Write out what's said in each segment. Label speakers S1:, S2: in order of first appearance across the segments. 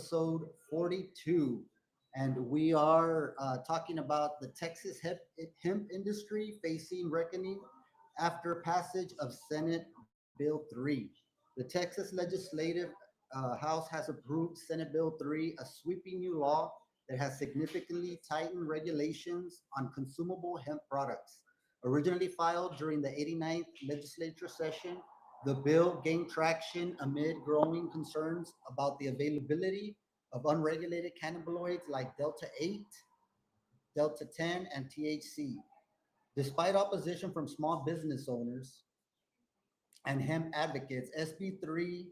S1: episode 42. And we are talking about the Texas hemp industry facing reckoning after passage of Senate Bill 3. The Texas Legislative House has approved Senate Bill 3, a sweeping new law that has significantly tightened regulations on consumable hemp products. Originally filed during the 89th legislature session, the bill gained traction amid growing concerns about the availability of unregulated cannabinoids like Delta 8, Delta 10, and THC. Despite opposition from small business owners and hemp advocates, SB 3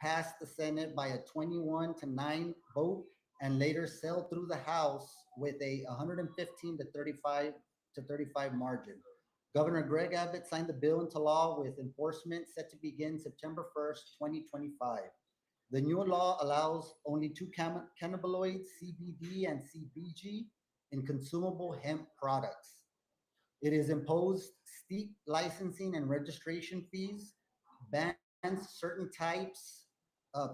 S1: passed the Senate by a 21-9 vote and later sailed through the House with a 115 to 35 margin. Governor Greg Abbott signed the bill into law with enforcement set to begin September 1st, 2025. The new law allows only two cannabinoids, CBD and CBG, in consumable hemp products. It is imposed steep licensing and registration fees, bans certain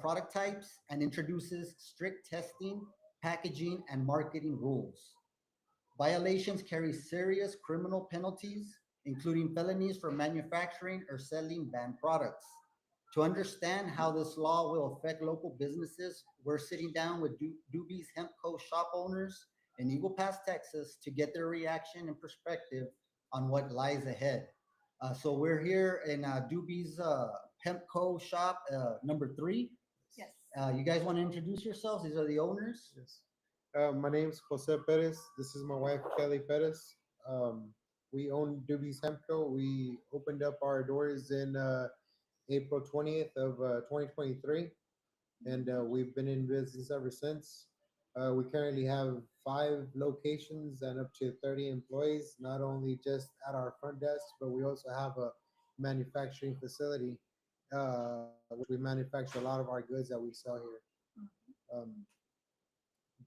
S1: product types, and introduces strict testing, packaging, and marketing rules. Violations carry serious criminal penalties, including felonies for manufacturing or selling banned products. To understand how this law will affect local businesses, we're sitting down with Doobie's Hemp Co. shop owners in Eagle Pass, Texas, to get their reaction and perspective on what lies ahead. So we're here in Doobie's Hemp Co. shop number 3.
S2: Yes.
S1: You guys want to introduce yourselves? These are the owners.
S3: Yes. My name's Jose Perez. This is my wife, Kelly Perez. We own Doobie's Hempco. We opened up our doors in April 20th of 2023, and we've been in business ever since. We currently have 5 locations and up to 30 employees, not only just at our front desk, but we also have a manufacturing facility, which we manufacture a lot of our goods that we sell here. Um,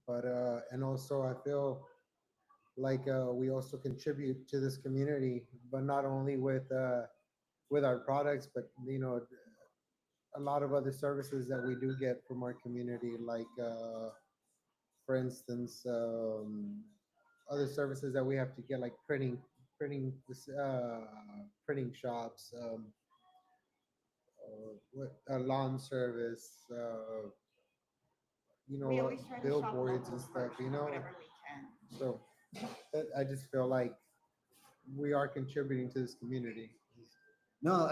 S3: but and also I feel like we also contribute to this community, but not only with our products, but a lot of other services that we do get from our community, like for instance, other services that we have to get, like printing shops, lawn service,
S2: We always try to shop
S3: billboards and
S2: local
S3: stuff,
S2: first, whatever we can.
S3: So I just feel like we are contributing to this community.
S1: No,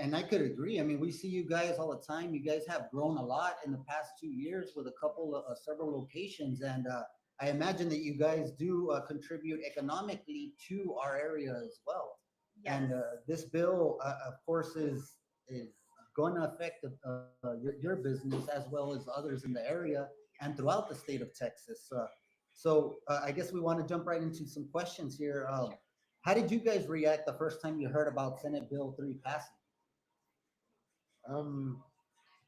S1: and I could agree. I mean, we see you guys all the time. You guys have grown a lot in the past 2 years with a couple of several locations, and I imagine that you guys do contribute economically to our area as well.
S2: Yes.
S1: And this bill, of course, is going to affect your business as well as others in the area and throughout the state of Texas. So I guess we want to jump right into some questions here. How did you guys react the first time you heard about Senate Bill 3 passing?
S3: Um,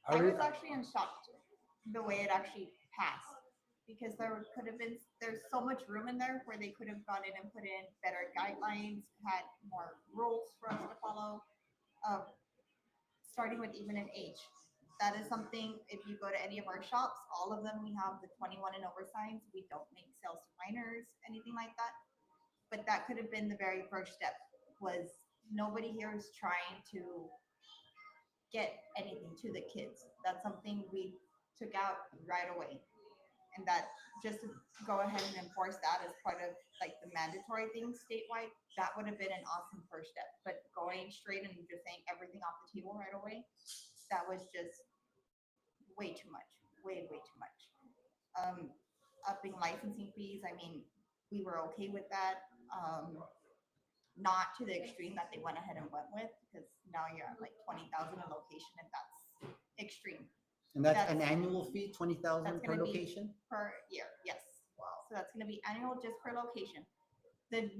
S3: I
S2: I
S3: re-
S2: was actually in shock the way it actually passed because there's so much room in there where they could have gone in and put in better guidelines, had more rules for us to follow, um, starting with even an age. That is something, if you go to any of our shops, all of them, we have the 21 and over signs. We don't make sales to minors, anything like that. But that could have been the very first step, was nobody here is trying to get anything to the kids. That's something we took out right away. And that, just to go ahead and enforce that as part of like the mandatory things statewide, that would have been an awesome first step. But going straight and just saying everything off the table right away, that was just way too much, way too much. Um, Upping licensing fees, I mean, we were okay with that. Not to the extreme that they went ahead and went with, because now you're at like 20,000 a location, and that's extreme.
S1: And that's an
S2: That's-
S1: annual fee, 20,000
S2: That's
S1: per
S2: going to be
S1: location?
S2: per year, yes.
S1: Wow.
S2: So that's going to be annual just per location. The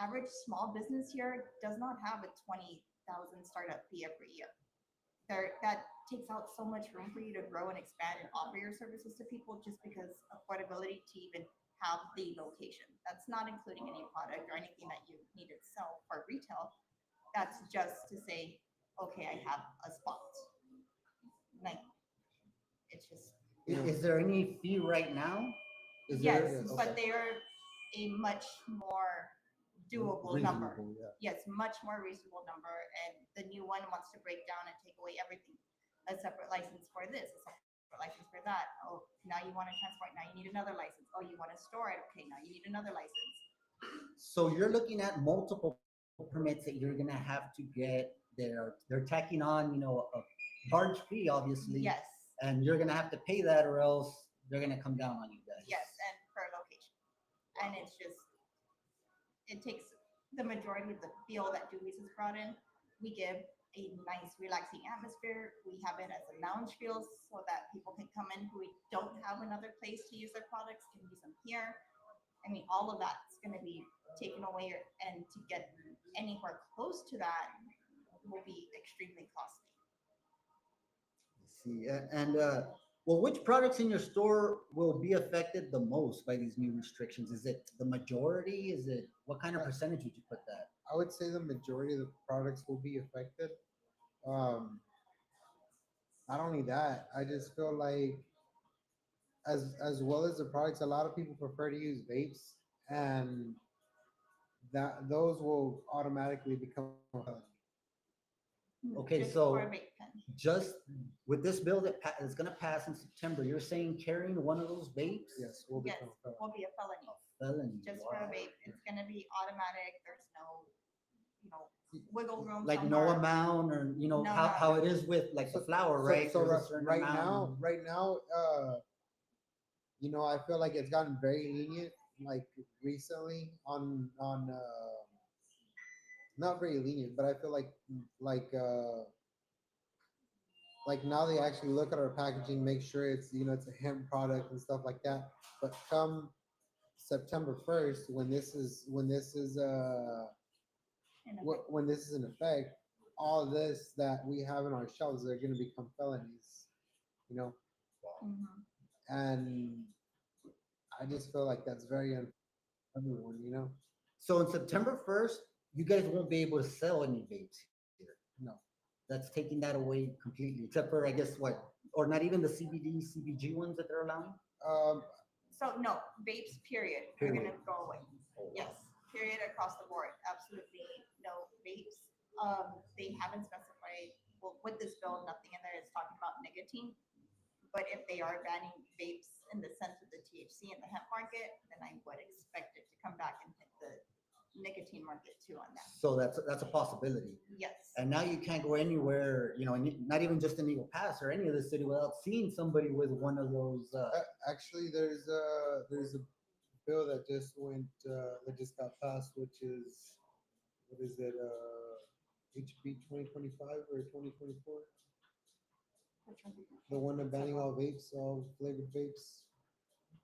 S2: average small business here does not have a 20,000 startup fee every year. That takes out so much room for you to grow and expand and offer your services to people, just because affordability to even have the location. That's not including any product or anything that you need to sell for retail. That's just to say, okay, I have a spot. Like, it's just
S3: You know,
S1: Is there any fee right now? Is
S2: Yes,
S1: there?
S3: yes,
S2: but
S1: Okay.
S2: they are a much more doable number.
S1: Reasonable, yeah.
S2: Yes, much more reasonable number. And the new one wants to break down and take away everything. A separate license for this, a separate license for that. Oh, now you want to transport, now you need another license. Oh, you want to store it. Okay, now you need another license.
S1: So you're looking at multiple permits that you're gonna have to get. They're tacking on, a large fee, obviously,
S2: Yes,
S1: and you're gonna have to pay that, or else they're gonna come down on you guys.
S2: yes, and per location. And it's just, it takes the majority of the feel that Dewey's has brought in. We give a nice, relaxing atmosphere. We have it as a lounge feel so that people can come in who don't have another place to use their products can use them here. I mean, all of that's going to be taken away, and to get anywhere close to that will be extremely costly.
S1: See, and well, which products in your store will be affected the most by these new restrictions? Is it the majority? Is it what kind of
S3: uh,
S1: percentage would you put that?
S3: I would say the majority of the products will be affected. Um, Not only that, I just feel like as well as the products, a lot of people prefer to use vapes, and that those will automatically become a felony.
S1: Okay,
S2: Just for a
S1: so
S2: vape pen.
S1: just with this bill that is going to pass in September, you're saying carrying one of those vapes?
S3: Yes, will
S2: Yes,
S3: become a felony.
S2: will be a felony.
S1: A felony.
S2: Just for a
S1: Wow.
S2: vape, it's going to be automatic. There's no, you know, wiggle room
S1: Like no
S2: somewhere.
S1: amount, or
S2: No,
S1: how it is with like the flower, right?
S3: So
S1: There's a certain
S3: right
S1: amount.
S3: now, I feel like it's gotten very lenient, like recently not very lenient, but I feel like uh like now they actually look at our packaging, make sure it's a hemp product and stuff like that. But come September 1st,
S2: In effect.
S3: when this is in effect, all this that we have in our shelves are going to become felonies, you know.
S2: Mhm.
S3: And I just feel like that's very unfair for everyone.
S1: So on September 1st, you guys won't be able to sell any vapes here.
S3: No.
S1: That's taking that away completely, except for I guess what, or not even the CBD, CBG ones that they're allowing.
S3: Um,
S2: So no, vapes, period, are
S1: Period.
S2: gonna go away. Yes, period across the board. Absolutely no vapes. They haven't specified, well, with this bill, nothing in there is talking about nicotine. But if they are banning vapes in the sense of the THC in the hemp market, then I would expect it to come back and hit the nicotine market too on that.
S1: So that's a possibility.
S2: Yes.
S1: And now you can't go anywhere, not even just in Eagle Pass or any of the city without seeing somebody with one of those.
S3: Actually, there's a bill that just got passed, which is what is it? HB 2025 or 2024? The one that banning all vapes, all flavored vapes.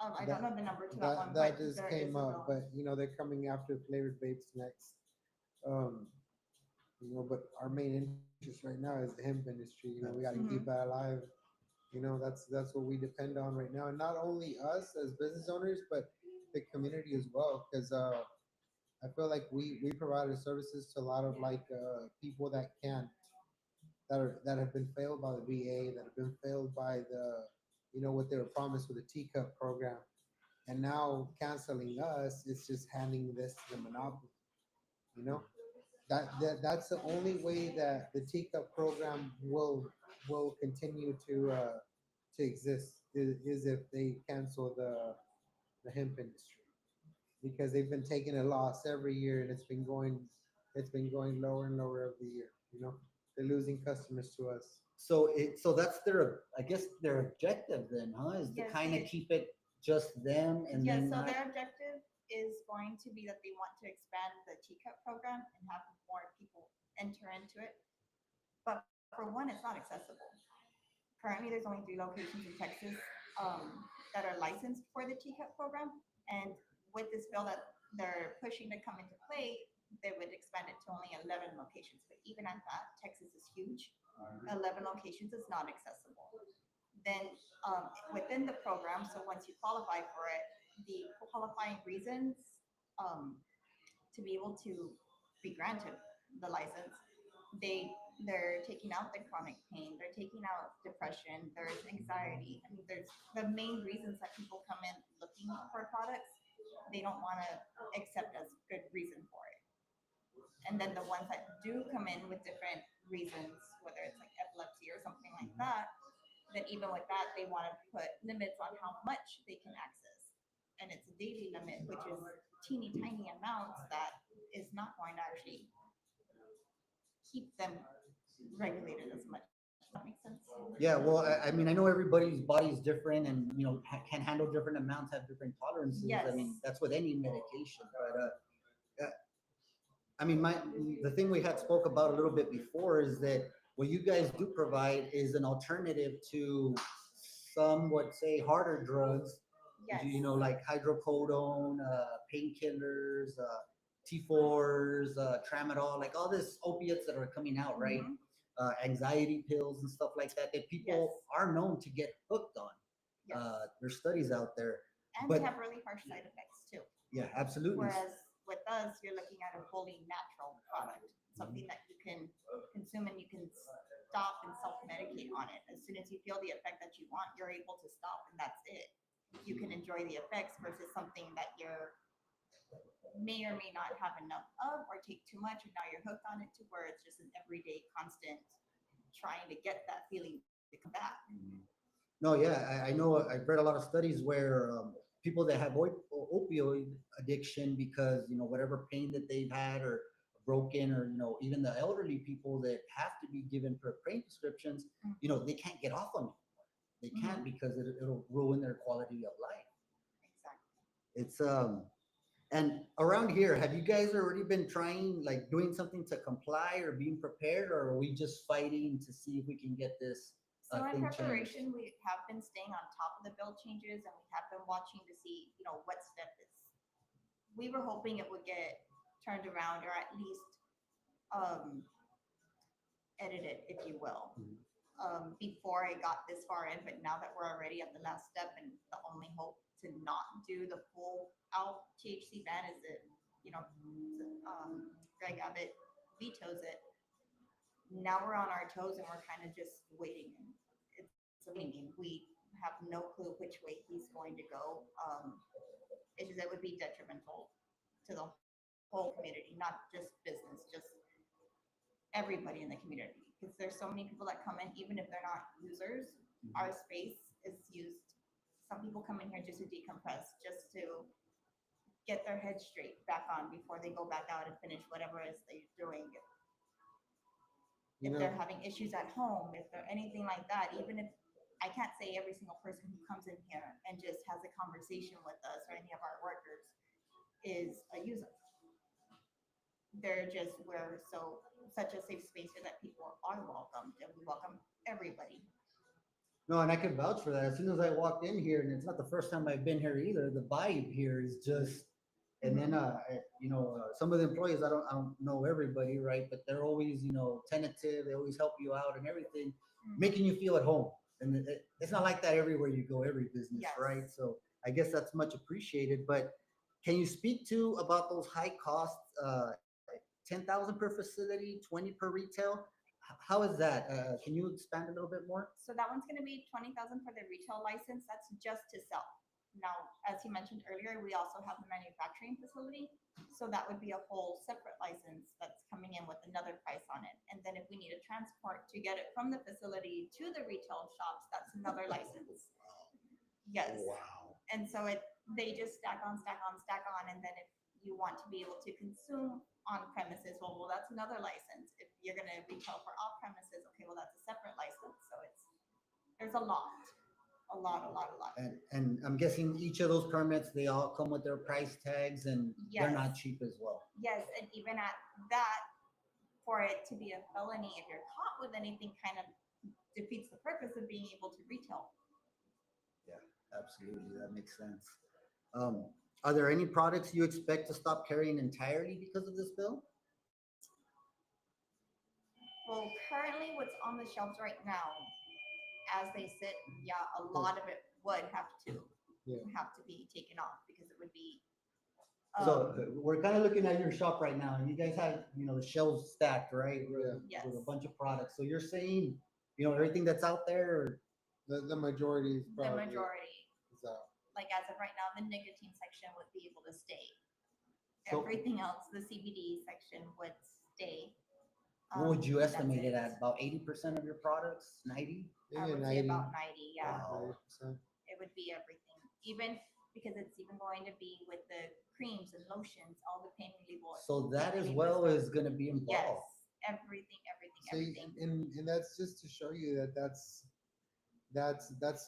S2: I don't
S3: That
S2: know the number to that
S3: that
S2: one,
S3: that
S2: but
S3: just
S2: there is
S3: came
S2: a
S3: up,
S2: bill.
S3: but they're coming after flavored vapes next. Um, but our main interest right now is the hemp industry. We got to keep
S2: Mhm.
S3: that alive. That's what we depend on right now, and not only us as business owners, but the community as well. Because I feel like we provided services to a lot of people that have been failed by the VA, that have been failed by what they were promised with the teacup program, and now canceling us, it's just handing this to the monopoly. You know that's the only way that the teacup program will continue to exist is if they cancel the hemp industry, because they've been taking a loss every year, and it's been going lower and lower every year. They're losing customers to us.
S1: So that's their, I guess their objective then, huh? Is to
S2: Yes,
S1: kind of keep it just them, and
S2: Yes,
S1: then
S2: so
S1: not.
S2: their objective is going to be that they want to expand the teacup program and have more people enter into it. But for one, it's not accessible. Currently, there's only 3 locations in Texas that are licensed for the teacup program. And with this bill that they're pushing to come into play, they would expand it to only 11 locations. But even at that, Texas is huge. 11 locations is not accessible. Then within the program, so once you qualify for it, the qualifying reasons um, to be able to be granted the license, they They're taking out the chronic pain. They're taking out depression. There's anxiety. I mean, there's the main reasons that people come in looking for products. They don't want to accept as good reason for it. And then the ones that do come in with different reasons, whether it's like epilepsy or something like that, then even with that, they want to put limits on how much they can access. And it's a daily limit, which is teeny tiny amounts that is not going to actually keep them regulated as much. Does that make sense?
S1: Yeah, well, I mean, I know everybody's body is different, and can handle different amounts, have different tolerances. I mean,
S2: Yes.
S1: that's with any medication. But I mean, the thing we had spoke about a little bit before is that what you guys do provide is an alternative to some would say harder drugs.
S2: Yes.
S1: Like hydrocodone, painkillers, T4s, tramadol, like all this opiates that are coming out, right?
S2: Mhm.
S1: Anxiety pills and stuff like that that people
S2: Yes.
S1: are known to get hooked on.
S2: Yes.
S1: There's studies out there,
S2: And
S1: but
S2: they have really harsh side effects too.
S1: yeah, absolutely.
S2: Whereas with us, you're looking at a fully natural product, something that you can consume and you can stop and self-medicate on it. As soon as you feel the effect that you want, you're able to stop and that's it. You can enjoy the effects versus something that you're may or may not have enough of or take too much and now you're hooked on it to where it's just an everyday constant trying to get that feeling to come back.
S1: No, yeah, I know. I've read a lot of studies where people that have opioid addiction, because whatever pain that they've had or broken, or even the elderly people that have to be given pain prescriptions, they can't get off on it. They can't because it'll ruin their quality of life.
S2: Exactly.
S1: It's And around here, have you guys already been trying, like doing something to comply or being prepared, or are we just fighting to see if we can get this
S2: So in
S1: thing changed?
S2: preparation, we have been staying on top of the bill changes and we have been watching to see, what step is. We were hoping it would get turned around or at least um, edited, if you will, before I got this far in. But now that we're already at the last step and the only hope to not do the full out THC ban is that, Greg Abbott vetoes it. Now we're on our toes and we're kind of just waiting. It's a waiting game. We have no clue which way he's going to go. It's just, it would be detrimental to the whole community, not just business, just everybody in the community. Because there's so many people that come in, even if they're not users. Our space is used. Some people come in here just to decompress, just to get their head straight back on before they go back out and finish whatever it is they're doing. If they're having issues at home, if they're anything like that, even if I can't say every single person who comes in here and just has a conversation with us or any of our workers is a user. We're such a safe space here that people are welcomed and we welcome everybody.
S1: No, and I can vouch for that. As soon as I walked in here, and it's not the first time I've been here either, the vibe here is just. And then, some of the employees, I don't know everybody, right? But they're always, tentative. They always help you out and everything, making you feel at home. And it's not like that everywhere you go, every business,
S2: Yes.
S1: right? So I guess that's much appreciated. But can you speak to about those high costs? 10,000 per facility, 20 per retail. How is that? Can you expand a little bit more?
S2: So that one's going to be 20,000 for the retail license. That's just to sell. Now, as you mentioned earlier, we also have the manufacturing facility. So that would be a whole separate license that's coming in with another price on it. And then if we need a transport to get it from the facility to the retail shops, that's another license. Yes.
S1: Wow.
S2: And so they just stack on, stack on, stack on. And then if you want to be able to consume on premises, well, that's another license. If you're going to retail for off premises, okay, well, that's a separate license. So there's a lot.
S1: And I'm guessing each of those permits, they all come with their price tags, and they're not cheap as well.
S2: Yes, and even at that, for it to be a felony, if you're caught with anything, kind of defeats the purpose of being able to retail.
S1: Yeah, absolutely. That makes sense. Are there any products you expect to stop carrying entirely because of this bill?
S2: Well, currently what's on the shelves right now, as they sit, a lot of it would have to be taken off because it would be
S1: So we're kind of looking at your shop right now, and you guys have, the shelves stacked, right?
S3: Yeah.
S1: With a
S2: Yes.
S1: bunch of products. So you're saying, everything that's out there.
S3: The majority is
S2: The
S3: probably
S2: majority,
S3: is out.
S2: like as of right now, the nicotine section would be able to stay.
S1: So
S2: Everything else, the CBD section would stay.
S1: what would you
S2: That's
S1: estimate it at? About 80% of your products? 90?
S2: I
S3: Maybe
S2: would say about 90, yeah.
S1: Wow.
S3: 90%.
S2: It would be everything, even because it's even going to be with the creams and lotions, all the pain reliever.
S1: So that
S2: pain
S1: as
S2: reliever
S1: well
S2: stuff.
S1: is going to be
S2: Yes,
S1: involved.
S2: everything,
S3: See,
S2: everything.
S3: and that's just to show you that that's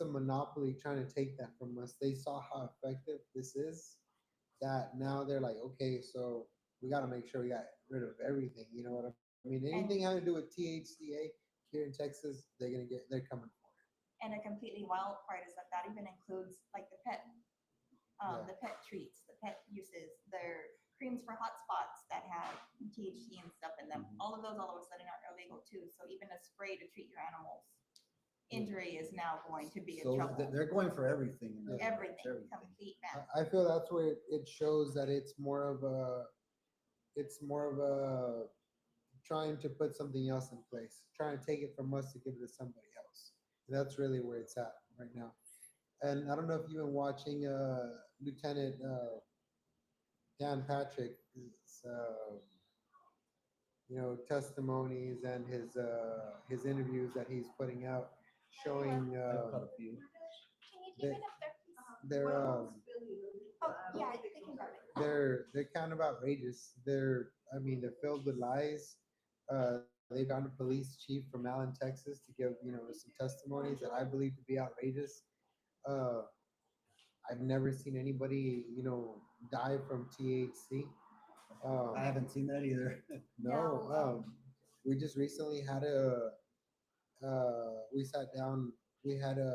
S3: a monopoly trying to take that from us. They saw how effective this is, that now they're like, okay, so we got to make sure we got rid of everything. You know what I mean? Anything
S2: And-
S3: having to do with THCA here in Texas, they're coming for it.
S2: And a completely wild part is that that even includes like
S3: Yeah.
S2: the pet treats, the pet uses, their creams for hot spots that have THC and stuff in them.
S1: Mhm.
S2: All of those all of a sudden are illegal too. So even a spray to treat your animals injury is now going to be a
S1: So
S2: trouble.
S1: they're going for everything. in other words,
S2: Everything, complete ban.
S3: I feel that's where it shows that it's more of a trying to put something else in place, trying to take it from us to give it to somebody else. That's really where it's at right now. And I don't know if you've been watching Lieutenant Dan Patrick's testimonies and his interviews that he's putting out, showing
S1: I've got a few.
S2: Can you keep it up there, please?
S3: they're
S2: Oh, yeah, they can grab it.
S3: they're kind of outrageous. They're filled with lies. They found a police chief from Allen, Texas, to give some testimonies that I believe to be outrageous. Uh, I've never seen anybody die from THC.
S1: I haven't seen that either.
S3: No,
S2: No,
S3: we just recently had we sat down. We had a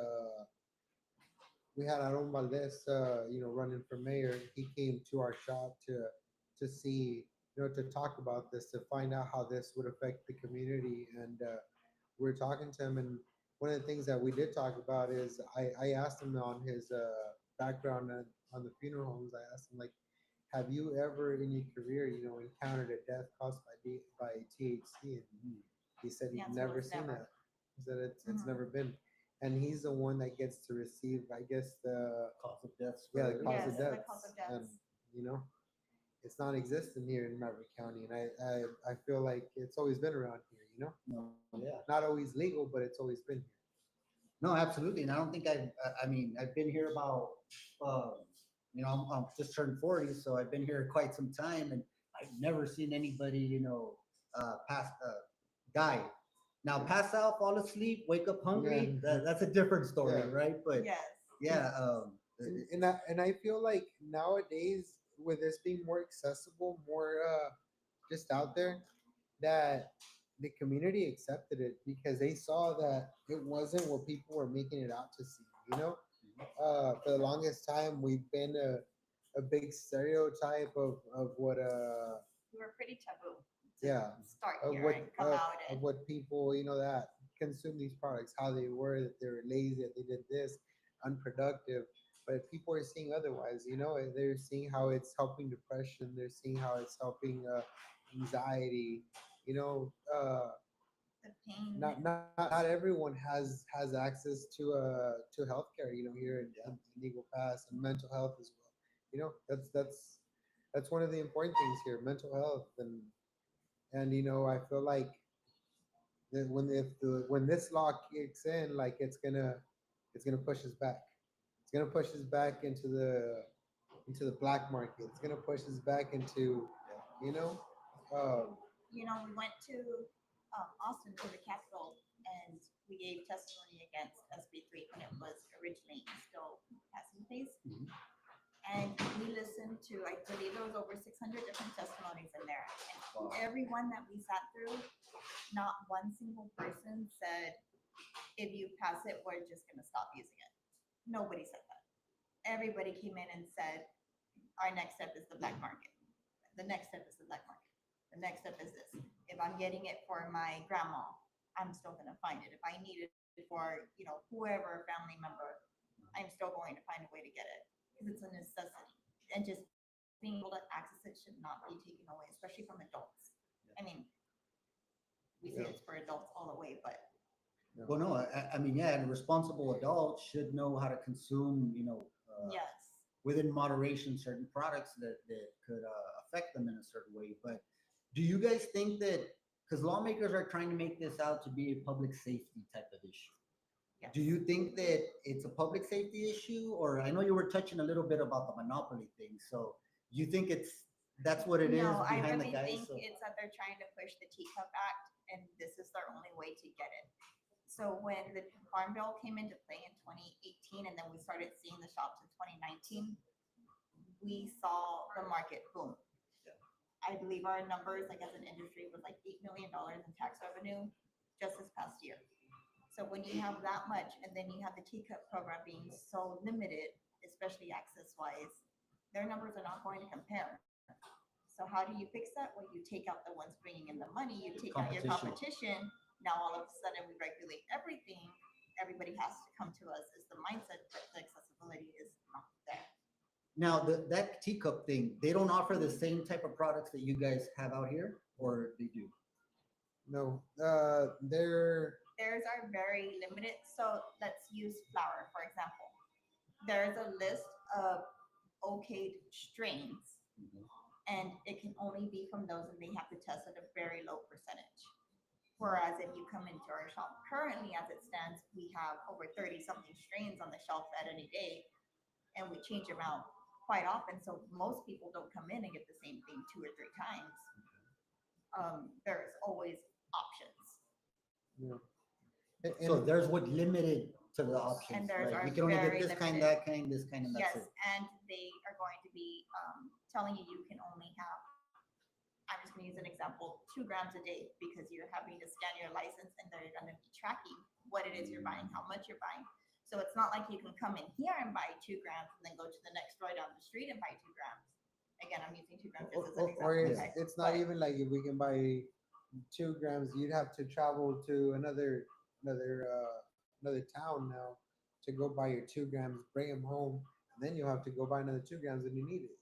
S3: we had Aaron Valdez, running for mayor. He came to our shop to see, to talk about this, to find out how this would affect the community. And we are talking to him, and one of the things that we did talk about is I asked him on his background on the funeral homes. I asked him, like, have you ever in your career, encountered a death caused by THC? And he said
S2: The
S3: he'd
S2: answer
S3: never
S2: was
S3: seen
S2: never.
S3: that. He said it's
S2: Mhm.
S3: never been. And he's the one that gets to receive, I guess, the
S1: Cause of deaths.
S3: yeah, the
S1: for-
S3: cause
S2: Yes,
S3: of
S2: the
S3: death.
S2: cause of
S3: And
S2: deaths.
S3: it's non-existent here in Maverick County, and I feel like it's always been around here.
S1: No, yeah.
S3: Not always legal, but it's always been here.
S1: No, absolutely. And I don't think I've been here about, uh, I'm just turned 40, so I've been here quite some time, and I've never seen anybody, die. Now, pass out, fall asleep, wake up hungry,
S3: Yeah.
S1: that's a different story,
S3: Yeah.
S1: right? But
S2: Yes.
S1: yeah,
S3: And I feel like nowadays, with this being more accessible, more just out there, that the community accepted it because they saw that it wasn't what people were making it out to see. For the longest time, we've been a big stereotype of what
S2: We were pretty taboo
S3: yeah
S2: to start
S3: of
S2: here
S3: what
S2: and come out
S3: of
S2: and
S3: what people that consume these products, how they were, that they were lazy, that they did this, unproductive. But people are seeing otherwise. And they're seeing how it's helping depression. They're seeing how it's helping anxiety.
S2: the pain.
S3: Not everyone has access to healthcare. Here in Eagle Pass, and mental health as well. That's one of the important things here, mental health. And I feel like that when this law kicks in, like it's gonna push us back. It's gonna push us back into the black market. It's gonna push us back into you know
S2: We went to Austin to the Capitol and we gave testimony against SB3 when it was originally still passing phase.
S1: Mhm.
S2: And we listened to, I believe there was over 600 different testimonies in there. And
S1: Wow.
S2: everyone that we sat through, not one single person said, if you pass it, we're just going to stop using it. Nobody said that. Everybody came in and said, our next step is the black market. The next step is the black market. The next step is this. If I'm getting it for my grandma, I'm still going to find it. If I need it for, whoever family member, I'm still going to find a way to get it because it's a necessity. And just being able to access it should not be taken away, especially from adults. I mean, we say
S3: Yeah.
S2: it's for adults all the way, but
S1: Well, no, I mean, yeah, and responsible adults should know how to consume,
S2: yes.
S1: within moderation, certain products that could affect them in a certain way. But do you guys think that, because lawmakers are trying to make this out to be a public safety type of issue?
S2: Yes.
S1: Do you think that it's a public safety issue, or I know you were touching a little bit about the monopoly thing, so you think that's what it is
S2: No, I
S1: behind
S2: really
S1: the guys?
S2: think
S1: So
S2: it's that they're trying to push the Teacup Act, and this is their only way to get it. So when the Farm Bill came into play in 2018, and then we started seeing the shops in 2019, we saw the market boom. I believe our numbers, like as an industry, was like $8 million in tax revenue just this past year. So when you have that much, and then you have the teacup program being so limited, especially access wise, their numbers are not going to compare. So how do you fix that? Well, you take out the ones bringing in the money, you take out your competition. Now all of a sudden we regulate everything. Everybody has to come to us. Is the mindset, but the accessibility is not there.
S1: now that teacup thing, they don't offer the same type of products that you guys have out here, or they do?
S3: No, they're
S2: Theirs are very limited. So let's use flour, for example. There's a list of okayed strains, and it can only be from those, and they have to test at a very low percentage. Whereas if you come into our shop currently, as it stands, we have over 30 something strains on the shelf at any day, and we change them out quite often. So most people don't come in and get the same thing 2 or 3 times. There's always options.
S3: yeah.
S1: So there's what limited to the options.
S2: And there's
S1: Like,
S2: are
S1: we can only get
S2: very
S1: this kind,
S2: limited.
S1: that kind, this kind, and
S2: Yes,
S1: that's it.
S2: and they are going to be telling you you can only have, I'm just going to use an example, 2 grams a day, because you're having to scan your license, and they're going to be tracking what it is you're buying, how much you're buying. So it's not like you can come in here and buy 2 grams and then go to the next store down the street and buy 2 grams. Again, I'm using 2 grams just as an example.
S3: Or
S2: okay?
S3: it's not
S2: But-
S3: even like if we can buy 2 grams, you'd have to travel to another town now to go buy your 2 grams, bring them home, and then you'll have to go buy another 2 grams when you need it.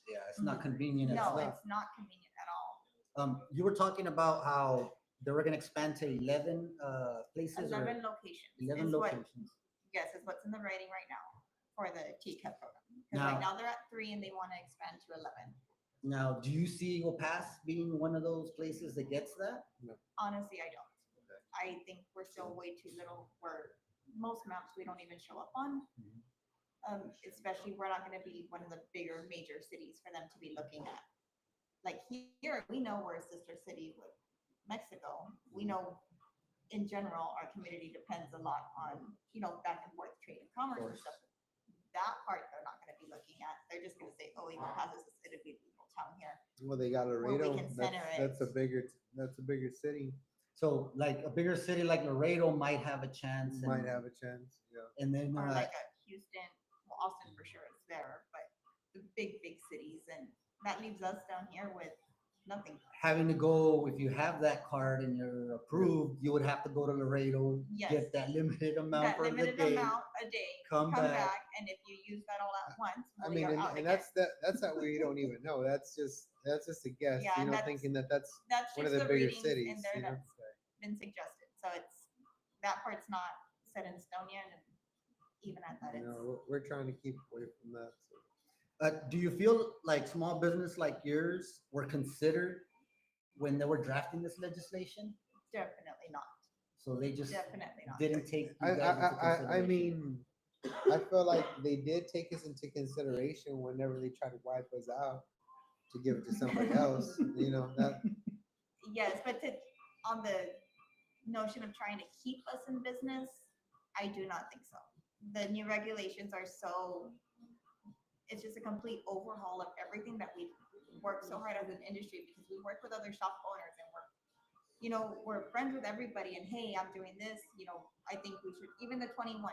S1: Yeah, it's not convenient.
S2: No,
S3: not.
S2: it's not convenient at all.
S1: You were talking about how they were going to expand to 11 places
S2: 11
S1: or
S2: locations.
S1: 11
S2: is what-
S1: locations.
S2: Yes, is what's in the writing right now for the teacup program. Because
S1: Now-
S2: right now they're at 3 and they want to expand to 11.
S1: Now, do you see Eagle Pass being one of those places that gets that?
S2: Honestly, I don't.
S1: Okay.
S2: I think we're still way too little. Where most maps we don't even show up on. Especially we're not going to be one of the bigger major cities for them to be looking at. Like here, we know we're a sister city with Mexico. We know in general our community depends a lot on back and forth trade and commerce and stuff. That part they're not going to be looking at. They're just going to say, oh, Eagle Pass is a little town here.
S3: Well, they got
S2: Where we
S3: Laredo.
S2: can center
S3: That's a
S2: it.
S3: bigger city.
S1: So, like a bigger city like Laredo might have a chance.
S3: Might have a chance. Yeah.
S1: And then,
S2: Or like a Houston, well, Austin for sure is there, but the big cities, and that leaves us down here with nothing.
S1: having to go, if you have that card and you're approved, you would have to go to Laredo,
S2: Yes.
S1: get that limited amount
S2: That
S1: for the
S2: limited
S1: day.
S2: amount a day,
S1: come
S2: come
S1: back.
S2: back, and if you use that all at once,
S3: I
S2: well,
S3: mean,
S2: you're out
S3: and
S2: again.
S3: that's that we don't even know. That's just a guess.
S2: Yeah, and that's-
S3: thinking that's
S2: That's
S3: one of
S2: just
S3: the bigger
S2: readings
S3: cities.
S2: in there that's been suggested. So it's that part's not set in stone yet, and even at that, it's
S3: We're trying to keep away from that. So.
S1: Do you feel like small business like yours were considered when they were drafting this legislation?
S2: definitely not.
S1: So they just
S2: Definitely not.
S1: didn't take you
S3: I,
S1: guys into
S3: I
S1: consideration.
S3: mean, I feel like they did take us into consideration whenever they try to wipe us out to give it to somebody else. That
S2: Yes, but on the notion of trying to keep us in business, I do not think so. The new regulations are it's just a complete overhaul of everything that we work so hard as an industry, because we work with other shop owners, and we're friends with everybody, and hey, I'm doing this, I think we should, even the 21,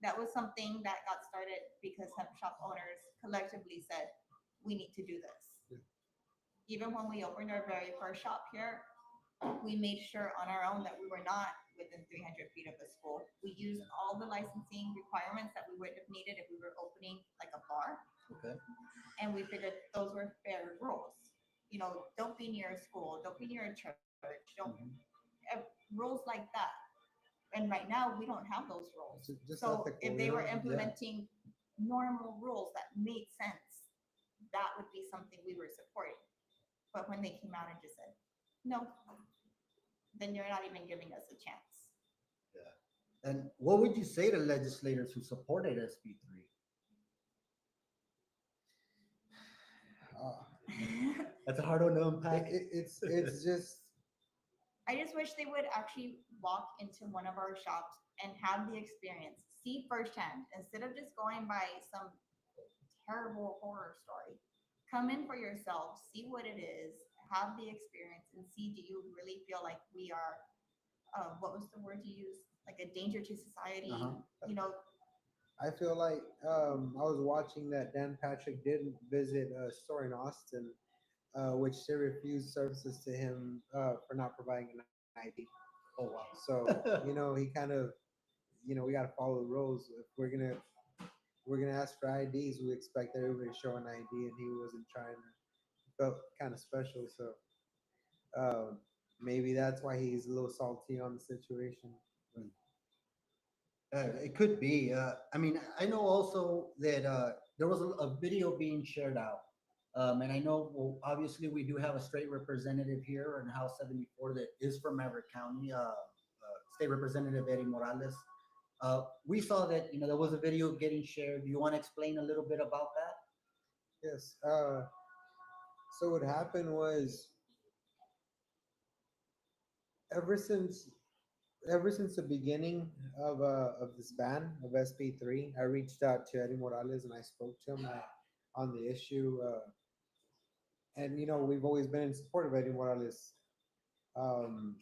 S2: that was something that got started because hemp shop owners collectively said, we need to do this.
S3: Yeah.
S2: Even when we opened our very first shop here, we made sure on our own that we were not within 300 feet of the school. We used all the licensing requirements that we would have needed if we were opening like a bar.
S1: Okay.
S2: and we figured those were fair rules. You know, don't be near a school, don't be near a church, don't
S1: Mhm.
S2: rules like that. And right now we don't have those rules.
S3: Just
S2: So
S3: ethical,
S2: if
S3: you
S2: they were
S3: know?
S2: implementing normal rules that made sense, that would be something we were supporting. But when they came out and just said, no, then you're not even giving us a chance.
S1: Yeah. And what would you say to legislators who supported SB3?
S3: Uh,
S1: That's a hard one to unpack.
S3: it's just
S2: I just wish they would actually walk into one of our shops and have the experience, see firsthand, instead of just going by some terrible horror story. Come in for yourself, see what it is, have the experience, and see, do you really feel like we are, what was the word you used? Like a danger to society?
S1: Uh-huh.
S2: You know,
S3: I feel like I was watching that Dan Patrick did visit a store in Austin, which they refused services to him for not providing an ID.
S1: Oh wow.
S3: So he kind of we got to follow the rules. If we're gonna ask for IDs, we expect everybody to show an ID, and he wasn't trying to. Felt kind of special, so maybe that's why he's a little salty on the situation. But
S1: It could be. I mean, I know also that there was a video being shared out. And I know, well, obviously, we do have a state representative here in House 74 that is from Maverick County, State Representative Eddie Morales. We saw that, there was a video getting shared. Do you want to explain a little bit about that?
S3: yes, so what happened was ever since ever since the beginning of this ban of SB3, I reached out to Eddie Morales and I spoke to him on the issue. And we've always been in support of Eddie Morales. Um,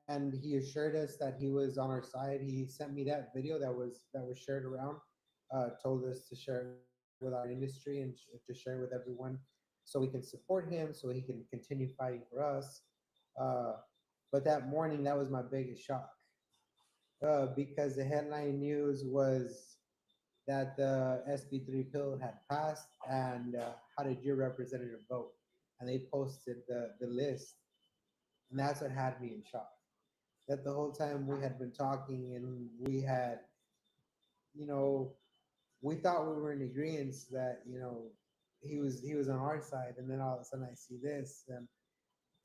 S3: and he assured us that he was on our side. He sent me that video that was shared around. Told us to share it with our industry and to share it with everyone, so we can support him, so he can continue fighting for us. Uh, but that morning, that was my biggest shock because the headline news was that the SB3 bill had passed, and how did your representative vote? And they posted the list, and that's what had me in shock. That the whole time we had been talking, and we had, you know, we thought we were in agreement that he was on our side, and then all of a sudden I see this, and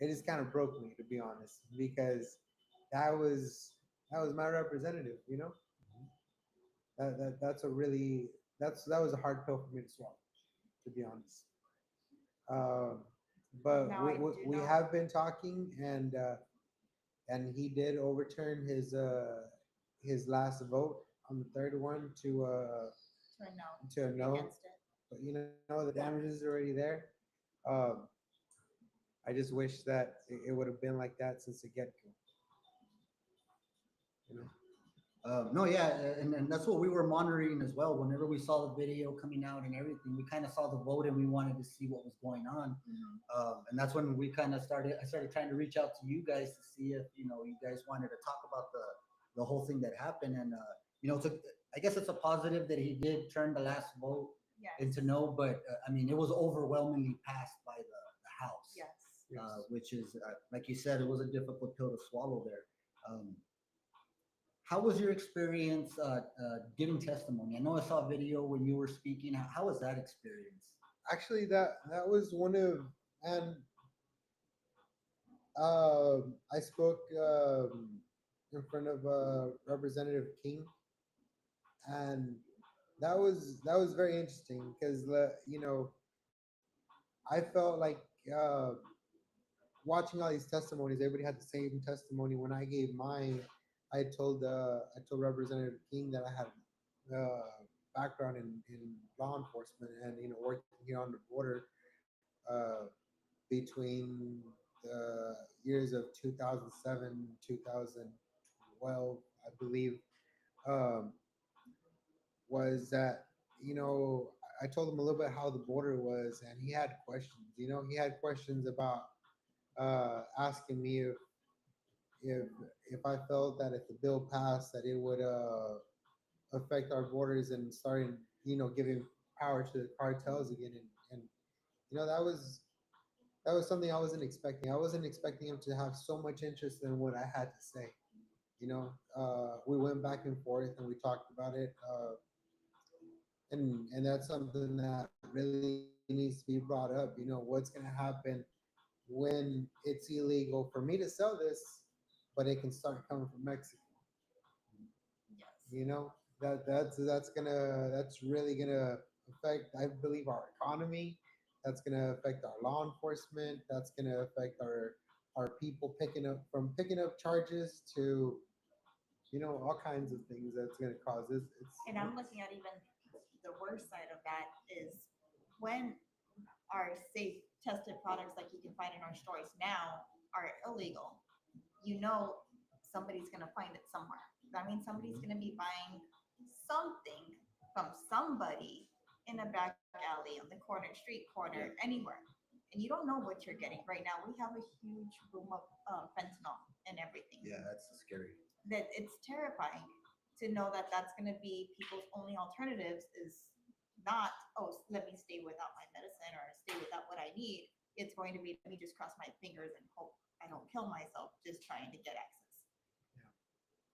S3: it just kind of broke me, to be honest, because that was that was my representative. That's a really that was a hard pill for me to swallow, to be honest. Um, but
S2: now I do
S3: we
S2: know
S3: have been talking, and he did overturn his last vote on the third one
S2: to a no,
S3: to a
S2: to be
S3: no.
S2: against it.
S3: But the damage is already there. Um, I just wish that it would have been like that since the get go. You know.
S1: No, yeah, and that's what we were monitoring as well. Whenever we saw the video coming out and everything, we kind of saw the vote and we wanted to see what was going on. And that's when we kind of started. I started trying to reach out to you guys to see if you guys wanted to talk about the whole thing that happened. And it's I guess it's a positive that he did turn the last vote
S2: Yes.
S1: into no, but I mean it was overwhelmingly passed by the House,
S2: Yes.
S3: Yes.
S1: which is like you said, it was a difficult pill to swallow there. How was your experience giving testimony? I know I saw a video when you were speaking. How was that experience?
S3: Actually, that was one of and I spoke in front of Representative King, and that was very interesting because I felt like uh, watching all these testimonies. Everybody had the same testimony. When I gave mine, I told Representative King that I had background in law enforcement and working here on the border uh, between the years of 2007 2012, I believe. um, was that I told him a little bit how the border was, and he had questions. He had questions about asking me if if I felt that if the bill passed that it would affect our borders and starting giving power to the cartels again, and you know that was something I wasn't expecting. I wasn't expecting him to have so much interest in what I had to say. You know, we went back and forth and we talked about it, and that's something that really needs to be brought up. You know, what's going to happen when it's illegal for me to sell this, but it can start coming from Mexico.
S2: Yes.
S3: You know, that's really gonna affect, I believe, our economy. That's gonna affect our law enforcement. That's gonna affect our people picking up charges to, you know, all kinds of things. That's gonna cause this.
S2: And I'm looking at even the worst side of that is when our safe tested products like you can find in our stores now are illegal, you know somebody's going to find it somewhere. That means somebody's
S1: Mhm.
S2: going to be buying something from somebody in a back alley, on the corner, street corner,
S1: Yeah.
S2: anywhere. And you don't know what you're getting. Right now, we have a huge boom of fentanyl and everything.
S1: Yeah, that's scary.
S2: That it's terrifying to know that that's going to be people's only alternatives is not, oh, let me stay without my medicine or stay without what I need. It's going to be, let me just cross my fingers and hope I don't kill myself just trying to get access.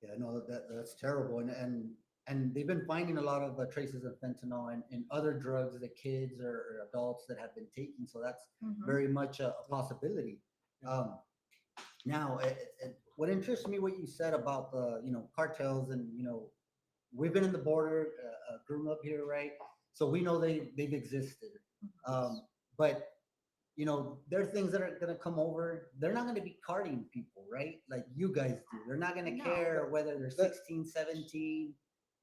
S1: Yeah, no, that's terrible, and they've been finding a lot of traces of fentanyl and other drugs that kids or adults that have been taking. So that's
S2: Mhm.
S1: very much a possibility. Um, now, what interests me, what you said about the cartels, and we've been in the border, grew up here, right? So we know they've existed, um, but there are things that are going to come over. They're not going to be carding people, right? Like you guys do. They're not going to
S2: No.
S1: care whether they're 16, 17.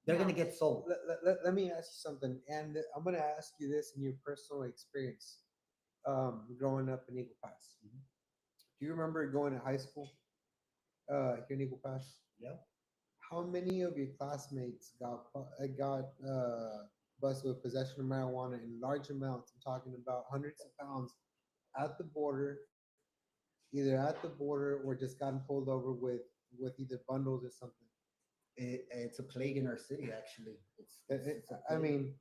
S1: They're going to
S2: No.
S1: get sold.
S3: Let me ask you something, and I'm gonna ask you this in your personal experience, growing up in Eagle Pass.
S1: Mhm.
S3: Do you remember going to high school here in Eagle Pass?
S1: Yeah.
S3: How many of your classmates got busted with possession of marijuana in large amounts? I'm talking about hundreds of pounds at the border, either at the border or just gotten pulled over with either bundles or something.
S1: It's a plague in our city, actually. It's a
S3: I
S1: plague.
S3: mean,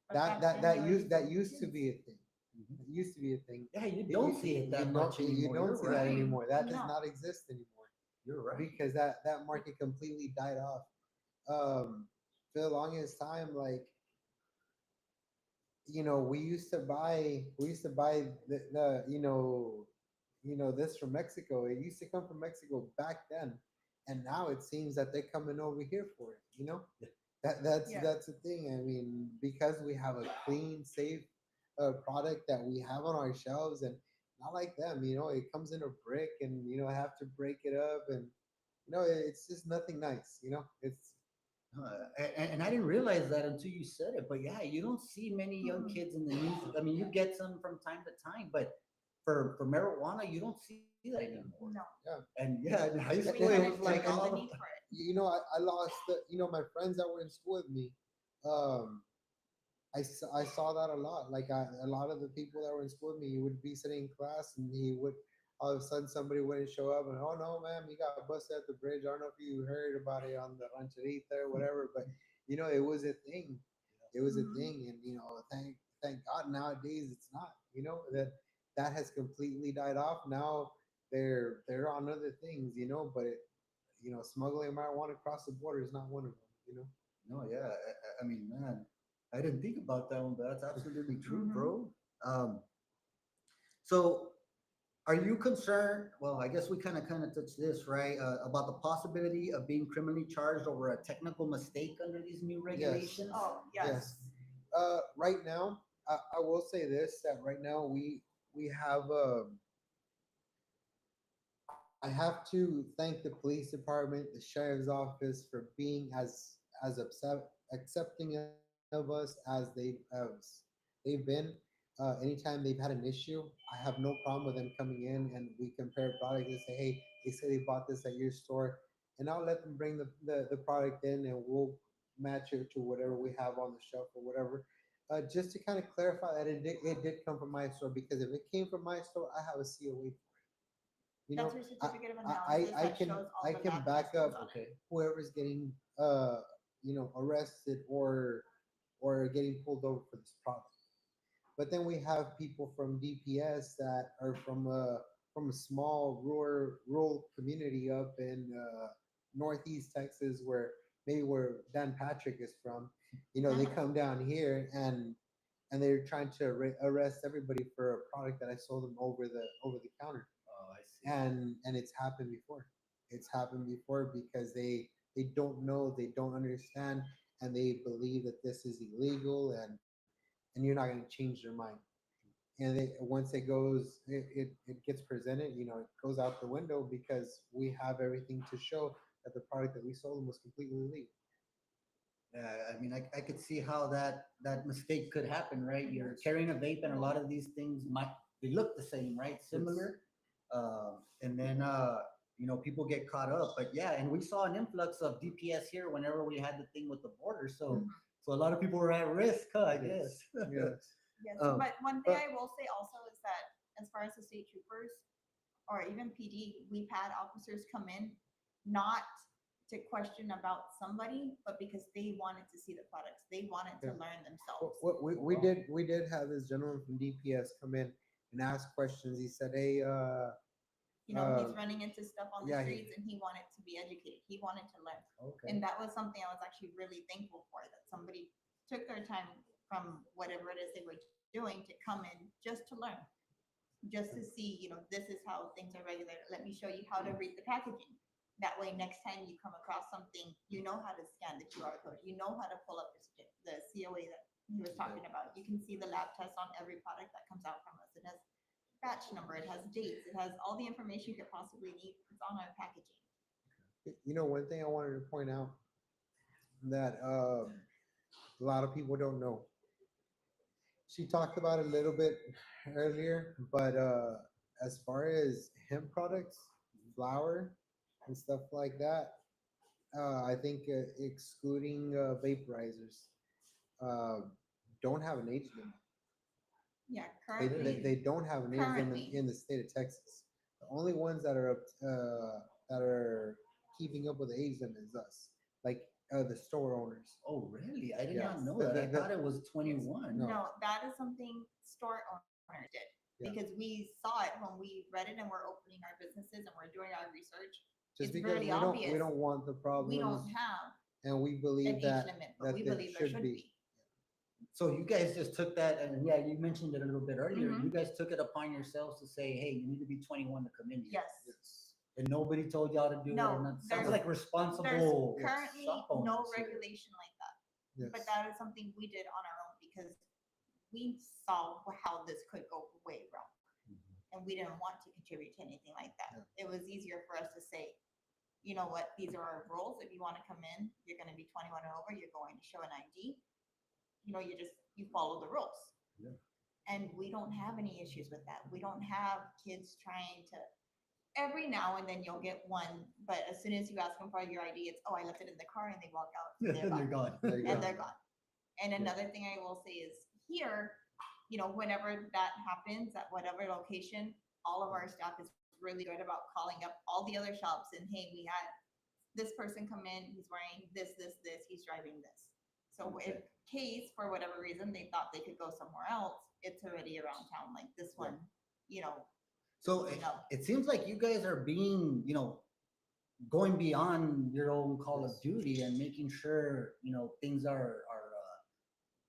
S2: But back then, they were
S3: that
S2: using
S3: used to
S2: kids.
S3: be a thing.
S1: Mhm.
S3: It used to be a thing.
S1: Yeah, you don't see it that much
S3: You
S1: anymore.
S3: don't
S1: You're
S3: see that
S1: right.
S3: anymore. That does
S2: No.
S3: not exist anymore
S1: You're right.
S3: because that market completely died off. For the longest time, like, we used to buy the this from Mexico. It used to come from Mexico back then, and now it seems that they're coming over here for it. You know,
S2: Yeah.
S3: that's the thing. I mean, because we have a clean, safe product that we have on our shelves, and not like them. You know, it comes in a brick, and I have to break it up, and it's just nothing nice. It's
S1: And I didn't realize that until you said it. But yeah, you don't see many young
S2: Mhm.
S1: kids in the news. I mean, you get some from time to time, but for marijuana, you don't see that anymore.
S2: No.
S3: yeah.
S1: And yeah, in high
S2: We
S1: school,
S2: kind
S1: it
S2: of
S1: was
S2: took
S1: like
S2: out
S1: all
S2: the
S1: of
S2: need for it.
S3: I lost my friends that were in school with me. Um, I saw that a lot. Like a lot of the people that were in school with me, you would be sitting in class and he would all of a sudden somebody wouldn't show up and, oh no, man, you got busted at the bridge. I don't know if you heard about it on the rancherita or whatever, but it was a thing. It was a
S2: Mhm.
S3: thing, and thank God nowadays it's not. That has completely died off. Now they're on other things, but smuggling marijuana across the border is not one of them.
S1: no, yeah. I mean, man, I didn't think about that one, but that's absolutely true,
S2: Mhm.
S1: bro. Um, so are you concerned? Well, I guess we kind of touched this, right? About the possibility of being criminally charged over a technical mistake under these new
S3: Yes.
S1: regulations.
S2: Oh, yes.
S3: Yes. Right now, I will say this, that right now we have I have to thank the police department, the sheriff's office for being as accepting of us as they've been. Anytime they've had an issue, I have no problem with them coming in and we compare products and say, hey, they say they bought this at your store, and I'll let them bring the product in and we'll match it to whatever we have on the shelf or whatever. Just to kind of clarify that it did come from my store, because if it came from my store, I have a COA. You know,
S2: That's your
S3: I
S2: certificate of
S3: I
S2: analysis
S3: I
S2: that
S3: can
S2: shows all
S3: I
S2: the
S3: can
S2: lab
S3: back
S2: testings
S3: up
S2: on it.
S1: Okay.
S3: whoever's getting arrested or or getting pulled over for this product. But then we have people from DPS that are from a small rural community up in northeast Texas, where maybe where Dan Patrick is from. You know, they come down here and they're trying to arrest everybody for a product that I sold them over the counter.
S1: Oh, I see.
S3: And it's happened before. It's happened before because they don't know, they don't understand, and they believe that this is illegal, and you're not going to change their mind. And once it gets presented, you know, it goes out the window because we have everything to show that the product that we sold them was completely illegal.
S1: Yeah, I mean, I could see how that mistake could happen, right? You're carrying a vape, and a lot of these things might they look the same, right? Similar, and then you know, people get caught up. But yeah, and we saw an influx of DPS here whenever we had the thing with the border. So so a lot of people were at risk, huh? I guess.
S3: Yes.
S2: Yes,
S1: Um,
S2: but one thing
S3: but-
S2: I will say also is that as far as the state troopers or even PD, we've had officers come in not to question about somebody, but because they wanted to see the products, they wanted to
S3: Yeah.
S2: learn themselves.
S3: We did have this gentleman from DPS come in and ask questions. He said, "Hey,
S2: You know, he's
S3: uh,
S2: running into stuff on the
S3: yeah,
S2: streets and he wanted to be educated. He wanted to learn.
S1: Okay.
S2: And that was something I was actually really thankful for, that somebody took their time from whatever it is they were doing to come in just to learn, just to see, you know, this is how things are regulated. Let me show you how to read the packaging. That way, next time you come across something, you know how to scan the QR code. You know how to pull up the COA that he was talking about. You can see the lab test on every product that comes out from us. It has batch number, it has dates, it has all the information you could possibly need. It's on our packaging.
S3: you know, one thing I wanted to point out that a lot of people don't know. She talked about it a little bit earlier, but as far as hemp products, flour, and stuff like that, I think excluding vaporizers, uh, don't have an age limit.
S2: Yeah,
S3: They,
S2: currently,
S3: they don't have an age limit
S2: Currently.
S3: in the state of Texas. The only ones that are keeping up with the age limit is us, like the store owners.
S1: Oh, really? I did
S3: Yeah.
S1: not know
S3: The-
S1: that. I
S3: the-
S1: thought it was 21.
S3: No.
S2: no, that is something store owners did.
S3: Yeah.
S2: Because we saw it when we read it and we're opening our businesses and we're doing our research.
S3: Just
S2: It's
S3: because
S2: really
S3: we
S2: obvious.
S3: don't want the problems,
S2: We don't have
S3: and we
S2: an
S3: believe
S2: age
S3: that
S2: limit, but
S3: that
S2: we
S3: there
S2: believe there should be.
S1: So you guys just took that, and yeah, you mentioned it a little bit earlier.
S2: Mhm.
S1: You guys took it upon yourselves to say, "Hey, you need to be 21 to come in here."
S2: Yes.
S3: yes.
S1: And nobody told y'all to do it.
S2: No,
S1: Or not. Sounds
S2: there's-
S1: like
S2: There's
S1: responsible
S2: currently
S1: shop
S2: no
S1: owners here.
S2: regulation like that.
S3: Yes.
S2: But that is something we did on our own because we saw how this could go way wrong. And we didn't want to contribute to anything like that.
S3: Yeah.
S2: It was easier for us to say, you know what, these are our rules. If you want to come in, you're going to be 21 and over, you're going to show an ID. You know, you follow the rules.
S1: Yeah.
S2: And we don't have any issues with that. We don't have kids trying to, every now and then you'll get one, but as soon as you ask them for your ID, it's, oh, I left it in the car, and they walk out. and they're
S1: They're
S2: gone.
S1: gone.
S3: There you
S2: And
S3: go.
S2: they're gone. And another thing I will say is here, you know, whenever that happens at whatever location, all of our staff is really good about calling up all the other shops and, hey, we had this person come in, he's wearing this, he's driving this. So in case, for whatever reason, they thought they could go somewhere else, it's already around town, like this one, you know.
S1: So it seems like you guys are being, you know, going beyond your own call of duty and making sure, you know, things are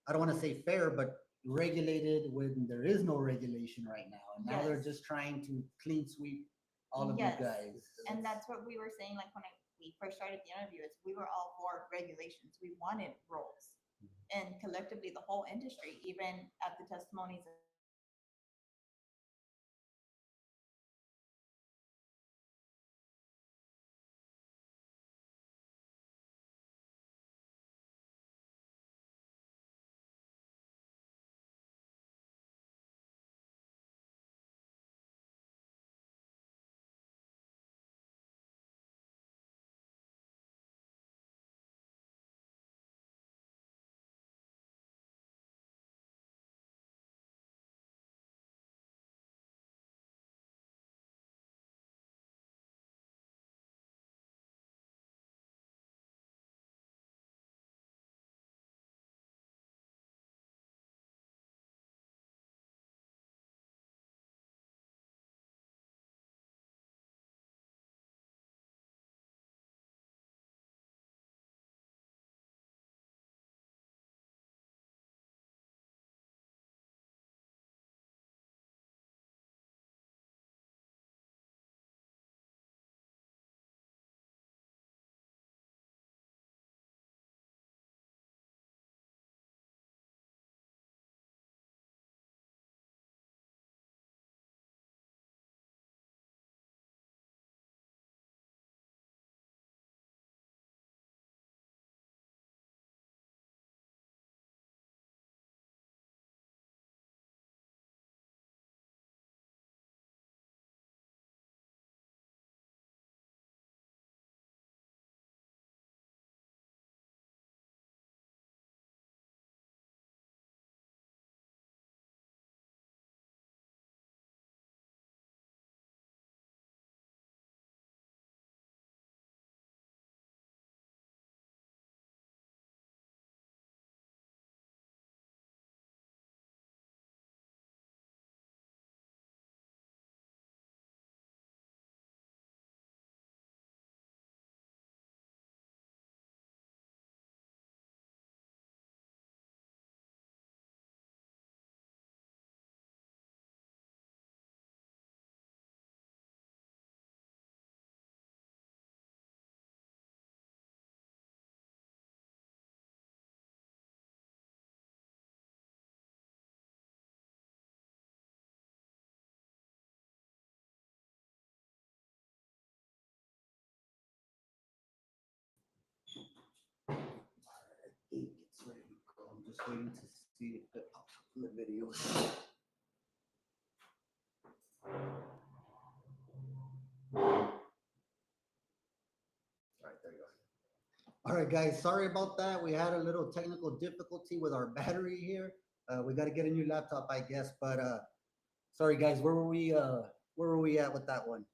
S1: I don't want to say fair, but regulated when there is no regulation right now. And now they're
S2: Yes.
S1: just trying to clean sweep all of
S2: Yes.
S1: you guys.
S2: And that's what we were saying, like when we first started the interview, is we were all for regulations. We wanted rules. And collectively, the whole industry, even at the testimonies
S1: just waiting to see if it pops up in the video. All right, there you go. All right, guys, sorry about that. We had a little technical difficulty with our battery here. We got to get a new laptop, I guess. But sorry, guys, where were we? Where were we at with that one?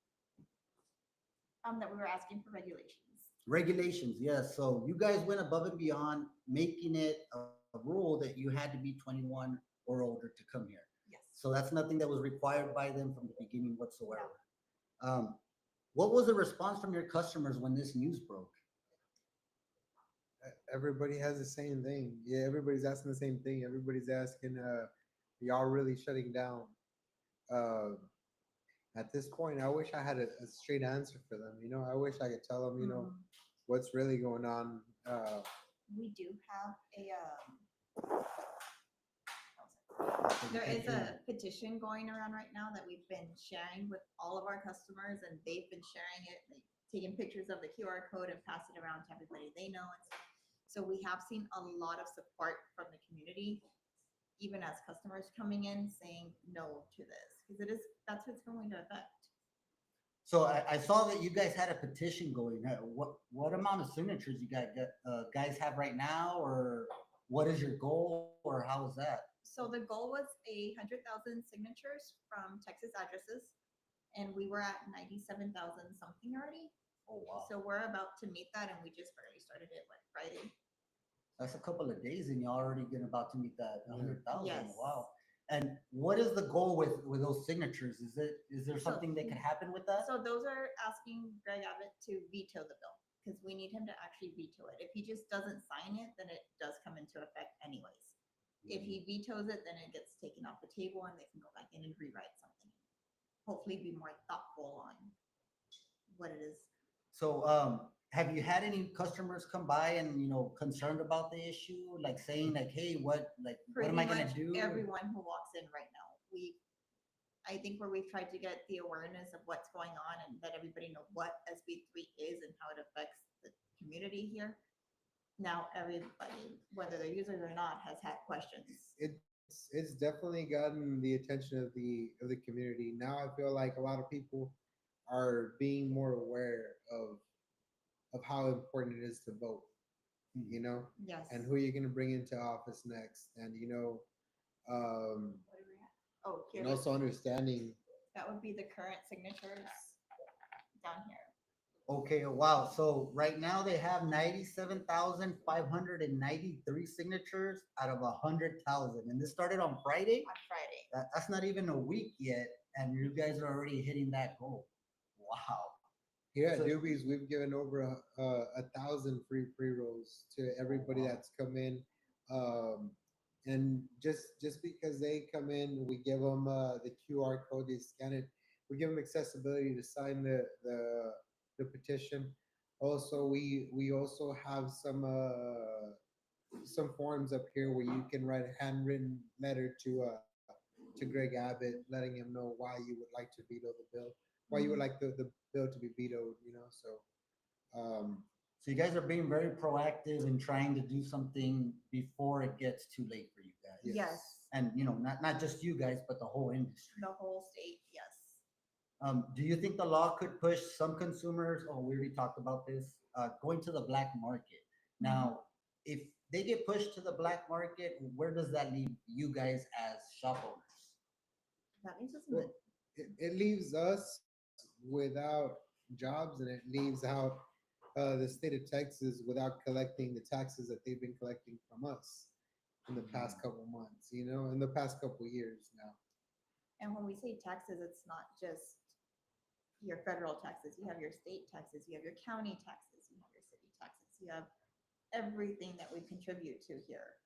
S2: That we were asking for regulations.
S1: Regulations, yes. So you guys went above and beyond, making it a rule that you had to be 21 or older to come here.
S2: Yes.
S1: So that's nothing that was required by them from the beginning whatsoever. What was the response from your customers when this news broke?
S3: Everybody has the same thing. Yeah, everybody's asking the same thing. Everybody's asking, y'all really shutting down? Uh, at this point, I wish I had a straight answer for them. You know, I wish I could tell them, you know, what's really going on.
S2: We do have there is a petition going around right now that we've been sharing with all of our customers, and they've been sharing it, like, taking pictures of the QR code and pass it around to everybody they know. And so we have seen a lot of support from the community, even as customers coming in saying no to this, because that's what's going to affect.
S1: So I saw that you guys had a petition going. What amount of signatures you guys have right now, or what is your goal, or how is that?
S2: So the goal was 100,000 signatures from Texas addresses, and we were at 97,000 something already.
S1: Oh wow!
S2: So we're about to meet that, and we just barely started it like Friday.
S1: That's a couple of days, and you're already about to meet that 100,000.
S2: Yes.
S1: Wow! And what is the goal with those signatures? Is there something that could happen with that?
S2: So those are asking Greg Abbott to veto the bill, because we need him to actually veto it. If he just doesn't sign it, then it does come into effect anyways. If he vetoes it, then it gets taken off the table and they can go back in and rewrite something. Hopefully be more thoughtful on what it is.
S1: So have you had any customers come by and concerned about the issue, like saying like, hey, what am I gonna do?
S2: Everyone who walks in right now, I think where we've tried to get the awareness of what's going on and let everybody know what SB3 is and how it affects the community here. Now everybody, whether they're users or not, has had questions.
S3: It's definitely gotten the attention of the community. Now I feel like a lot of people are being more aware of how important it is to vote. You know,
S2: Yes.
S3: and who you're going to bring into office next, and
S2: What are we at? Oh, here.
S3: and also understanding.
S2: That would be the current signatures down here.
S1: Okay, wow. So right now they have 97,593 signatures out of 100,000, and this started on Friday.
S2: On Friday.
S1: That's not even a week yet, and you guys are already hitting that goal. Wow.
S3: Here at
S1: So-
S3: Doobies, we've given over 1,000 free pre-rolls to everybody that's come in, and just because they come in, we give them the QR code, they scan it. We give them accessibility to sign the petition. Also, we also have some forms up here where you can write a handwritten letter to Greg Abbott, letting him know why you would like to veto the bill, why you would like the bill to be vetoed. So
S1: So you guys are being very proactive in trying to do something before it gets too late for you guys.
S2: Yes.
S1: And not just you guys, but the whole industry.
S2: The whole state, yes.
S1: Do you think the law could push some consumers? Oh, we already talked about this. Going to the black market. Now, if they get pushed to the black market, where does that leave you guys as shop owners?
S2: That means it's
S3: Well, it leaves us without jobs, and it leaves out the state of Texas without collecting the taxes that they've been collecting from us in the past couple months, in the past couple years now.
S2: And when we say taxes, it's not just your federal taxes. You have your state taxes, you have your county taxes, you have your city taxes, you have everything that we contribute to here.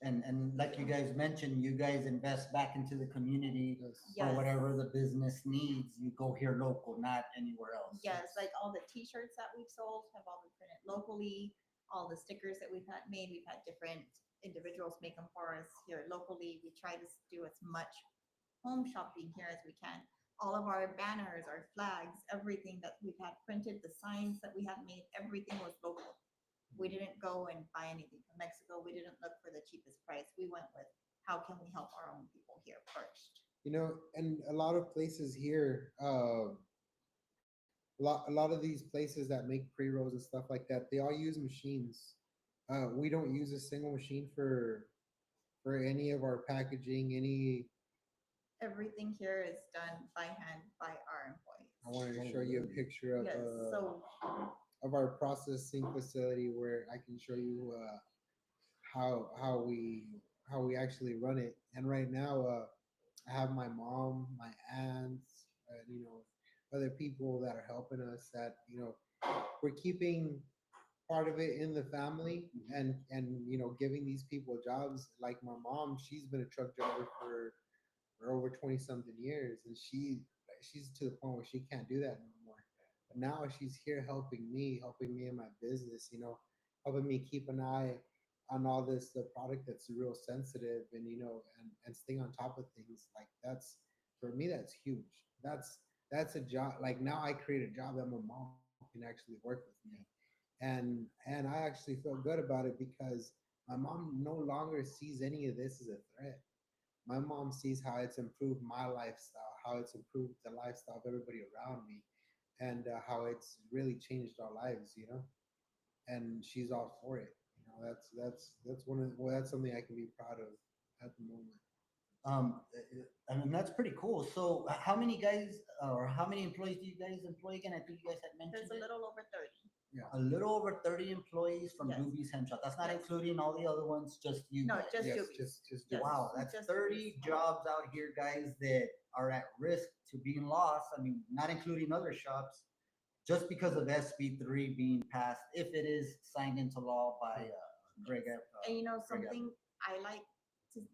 S1: And like you guys mentioned, you guys invest back into the community
S3: Yes.
S1: for
S2: Yes.
S1: whatever the business needs. You go here local, not anywhere else.
S2: Yes, like all the t-shirts that we've sold have all been printed locally. All the stickers that we've had made, we've had different individuals make them for us here locally. We try to do as much home shopping here as we can. All of our banners, our flags, everything that we've had printed, the signs that we have made, everything was local. We didn't go and buy anything from Mexico. We didn't look for the cheapest price. We went with how can we help our own people here first.
S3: You know, and a lot of places here, a lot of these places that make pre-rolls and stuff like that, they all use machines. We don't use a single machine for any of our packaging. Any,
S2: Everything here is done by hand by our
S3: I
S2: employees.
S3: wanted to show you a picture
S2: Yes, so
S3: of our processing facility where I can show you how we actually run it. And right now, I have my mom, my aunts, and other people that are helping us. That we're keeping part of it in the family, and giving these people jobs. Like my mom, she's been a truck driver for over 20 something years, and she's to the point where she can't do that no more. But now she's here helping me in my business, helping me keep an eye on all this the product that's real sensitive, and and staying on top of things. Like that's, for me, that's huge. That's a job. Like now I create a job that my mom can actually work with me, and I actually feel good about it because my mom no longer sees any of this as a threat. My mom sees how it's improved my lifestyle, how it's improved the lifestyle of everybody around me, and how it's really changed our lives, and she's all for it. That's that's something I can be proud of at the moment.
S1: I mean, that's pretty cool. So, how many guys or how many employees do you guys employ again? I think you guys had mentioned
S2: there's a
S1: it.
S2: little over 30.
S3: Yeah.
S1: A little over 30 employees from
S2: Yes.
S1: Doobie's Hemp Shop. That's not
S2: Yes.
S1: including all the other ones, just you
S2: No,
S1: guys.
S2: just
S3: Yes,
S2: Doobies.
S3: just
S2: Yes.
S1: Wow, that's
S2: Just
S1: 30
S2: Doobies.
S1: jobs out here, guys, that are at risk to being lost. I mean, not including other shops, just because of SB3 being passed, if it is signed into law by Greg.
S2: And
S1: Greg
S2: something I like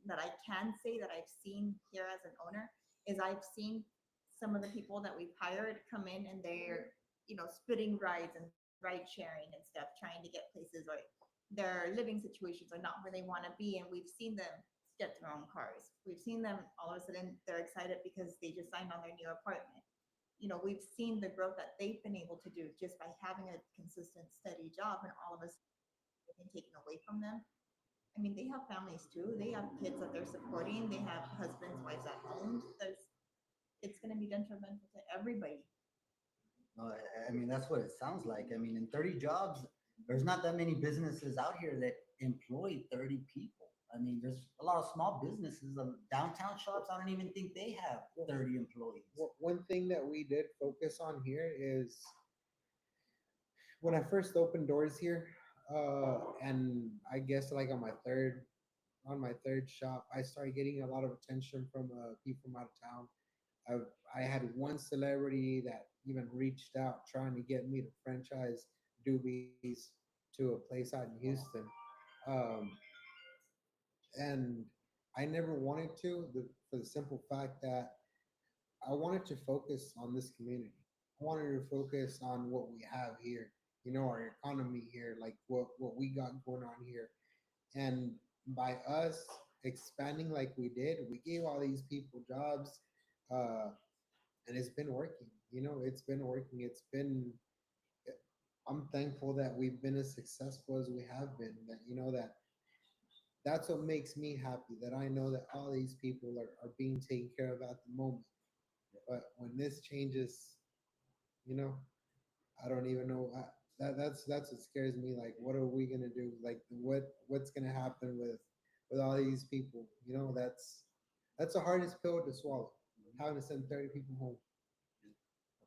S2: that I can say that I've seen here as an owner is I've seen some of the people that we've hired come in and they're, splitting rides and ride sharing and stuff, trying to get places where their living situations are not where they want to be. And we've seen them get their own cars. We've seen them all of a sudden they're excited because they just signed on their new apartment. We've seen the growth that they've been able to do just by having a consistent, steady job, and all of us been taken away from them. I mean, they have families too. They have kids that they're supporting. They have husbands, wives at home. It's going to be detrimental to everybody.
S1: I mean, that's what it sounds like. I mean, in 30 jobs, there's not that many businesses out here that employ 30 people. I mean, there's a lot of small businesses, downtown shops. I don't even think they have 30 employees.
S3: One thing that we did focus on here is when I first opened doors here, and I guess like on my third shop, I started getting a lot of attention from people from out of town. I had one celebrity that even reached out trying to get me to franchise Doobies to a place out in Houston, um, and I never wanted to, for the simple fact that I wanted to focus on this community. I wanted to focus on what we have here, our economy here, like what we got going on here. And by us expanding like we did, we gave all these people jobs, uh, and it's been working. It's been working. I'm thankful that we've been as successful as we have been. That's what makes me happy. That I know that all these people are being taken care of at the moment. But when this changes, you know, I don't even know. That's what scares me. Like, what are we gonna do? Like, what's gonna happen with all these people? That's the hardest pill to swallow. Having to send 30 people home.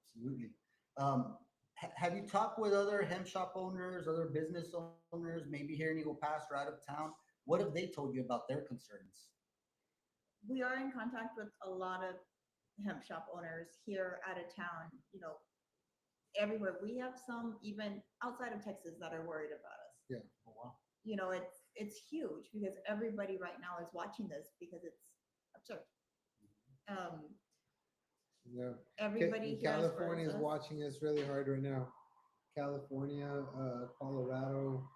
S1: Absolutely. Have you talked with other hemp shop owners, other business owners, maybe here in Eagle Pass or out of town? What have they told you about their concerns?
S2: We are in contact with a lot of hemp shop owners here out of town, everywhere. We have some even outside of Texas that are worried about us.
S3: Yeah.
S1: Oh, wow.
S2: It's huge because everybody right now is watching this because it's absurd. Um,
S3: Yeah.
S2: everybody here as far
S3: California
S2: as
S3: is
S2: us-
S3: watching us really hard right now. California, Colorado,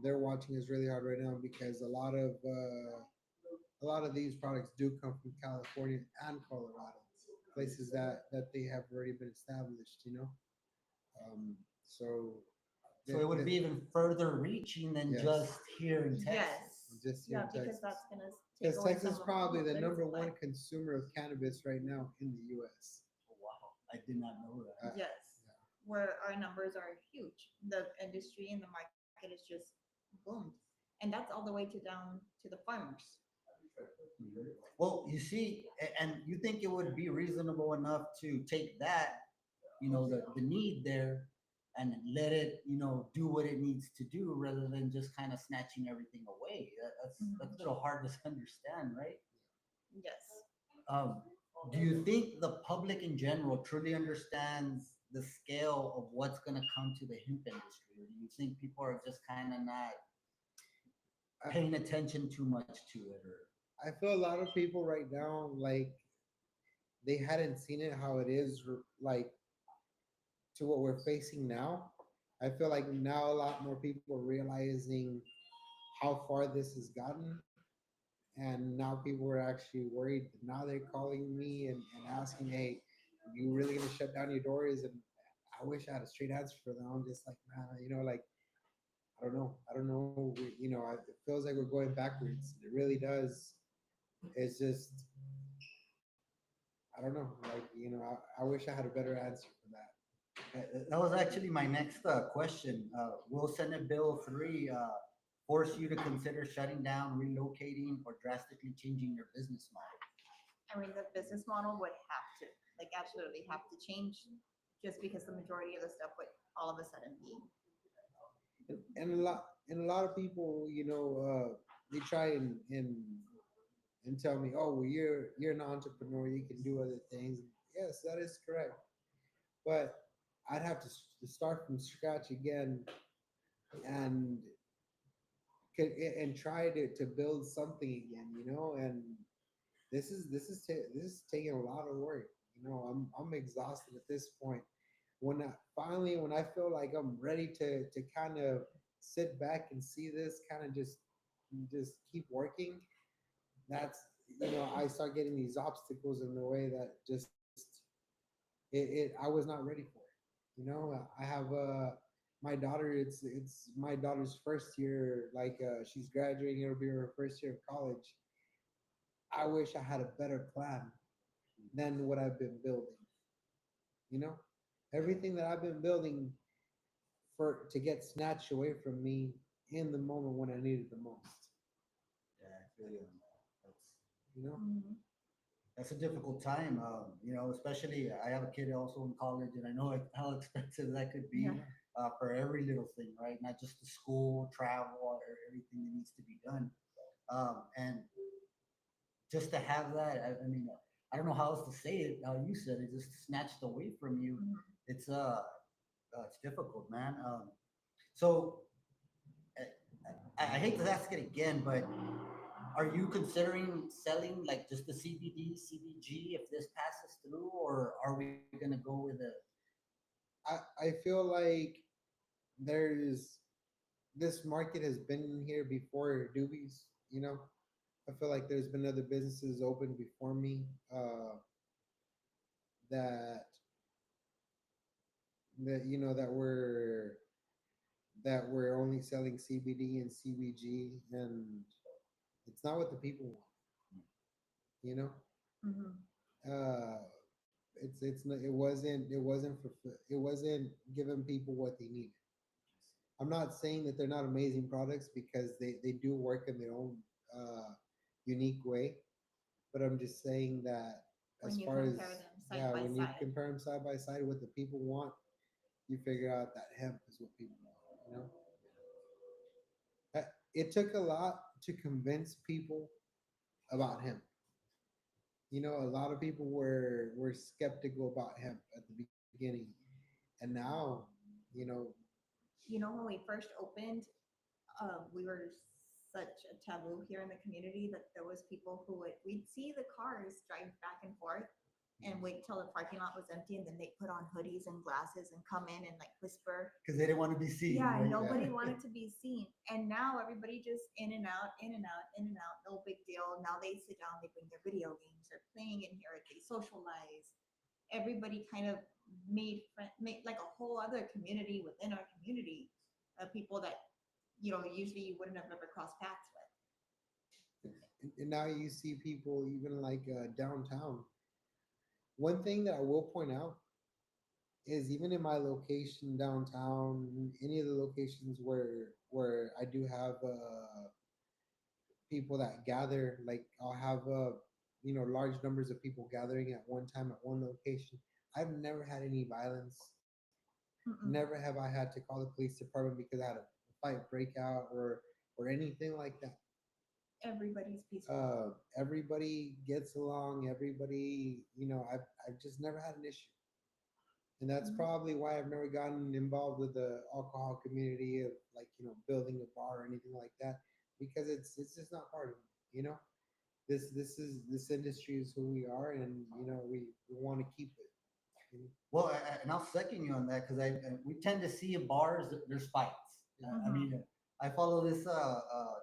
S3: they're watching us really hard right now because a lot of these products do come from California and Colorado, places that they have already been established. So
S1: So it would be even further reaching than
S3: Yes.
S1: just here in Texas.
S2: Yes.
S3: Just here
S2: Yeah,
S3: in
S2: because
S3: Texas.
S2: that's gonna take
S3: Because
S2: away
S3: Texas
S2: some
S3: is probably the
S2: of
S3: number
S2: supply.
S3: one consumer of cannabis right now in the U.S.
S1: Wow, I did not know that.
S2: Yes, where our numbers are huge. The industry and the market is just boomed, and that's all the way to down to the farmers.
S1: Mhm. Well, you see, and you think it would be reasonable enough to take that, the need there, and let it, do what it needs to do, rather than just kind of snatching everything away. That's a little hard to understand, right?
S2: Yes.
S1: Um, do you think the public in general truly understands the scale of what's going to come to the hemp industry, or do you think people are just kind of not
S3: I,
S1: paying attention too much to it, or?
S3: I feel a lot of people right now, like, they hadn't seen it how it is, like, to what we're facing now. I feel like now a lot more people are realizing how far this has gotten. And now people are actually worried. Now they're calling me and asking, hey, are you really going to shut down your doors? And I wish I had a straight answer for them. I'm just like, man, like, I don't know. I don't know. It feels like we're going backwards. It really does. It's just, I don't know. Like, I wish I had a better answer for that.
S1: That was actually my next question. Will Senate Bill 3 force you to consider shutting down, relocating, or drastically changing your business model?
S2: I mean, the business model would have to, like, absolutely have to change, just because the majority of the stuff would all of a sudden be.
S3: And a lot of people, they try and tell me, oh, well, you're an entrepreneur, you can do other things. Yes, that is correct. But I'd have to start from scratch again and and try to build something again, and this is taking a lot of work. I'm exhausted at this point. When I feel like I'm ready to kind of sit back and see this kind of just keep working, that's I start getting these obstacles in the way that just I was not ready for it. I have my daughter. It's my daughter's first year. Like, she's graduating. It'll be her first year of college. I wish I had a better plan than what I've been building. You know, everything that I've been building for to get snatched away from me in the moment when I need it the most.
S1: Yeah, I feel you on that.
S3: You know,
S1: That's a difficult time. Especially I have a kid also in college, and I know like how expensive that could be
S2: Yeah.
S1: for every little thing, right? Not just the school, travel, or everything that needs to be done. And just to have that, I mean, I don't know how else to say it. How you said it, just snatched away from you. It's it's difficult, man. So uh, I hate to ask it again, but are you considering selling like just the CBD, CBG if this passes through, or are we gonna go with a?
S3: I feel like there's this market has been here before Doobies. I feel like there's been other businesses open before me, that that we're only selling CBD and CBG, and it's not what the people want. You know, uh, it wasn't giving people what they needed. I'm not saying that they're not amazing products, because they do work in their own uh, unique way, but I'm just saying that,
S2: When
S3: as
S2: you
S3: far as,
S2: compare them side
S3: yeah,
S2: by
S3: when you
S2: side.
S3: compare them side by side, what the people want, you figure out that hemp is what people want. It took a lot to convince people about hemp. A lot of people were skeptical about hemp at the beginning, and now, you know,
S2: When we first opened, we were such a taboo here in the community that there was people who we'd see the cars drive back and forth and wait till the parking lot was empty, and then they put on hoodies and glasses and come in and like whisper.
S1: Because they didn't want to be seen.
S2: Yeah,
S1: right?
S2: nobody wanted to be seen. And now everybody just in and out, in and out, in and out, no big deal. Now they sit down, they bring their video games, they're playing in here, they socialize. Everybody kind of made like a whole other community within our community. people that usually you wouldn't have ever crossed paths with.
S3: And now you see people even like downtown. One thing that I will point out is even in my location downtown, any of the locations where I do have people that gather, like I'll have large numbers of people gathering at one time at one location. I've never had any violence.
S2: Mm-mm.
S3: Never have I had to call the police department because I had a fight break out or anything like that.
S2: Everybody's peaceful.
S3: Everybody gets along. Everybody, I've just never had an issue, and that's
S2: Mhm.
S3: probably why I've never gotten involved with the alcohol community of like building a bar or anything like that because it's just not part of me. This industry is who we are, and we want to keep it.
S1: Well, and I'll second you on that because we tend to see in bars that there's fights. I
S2: Mhm.
S1: mean, I follow this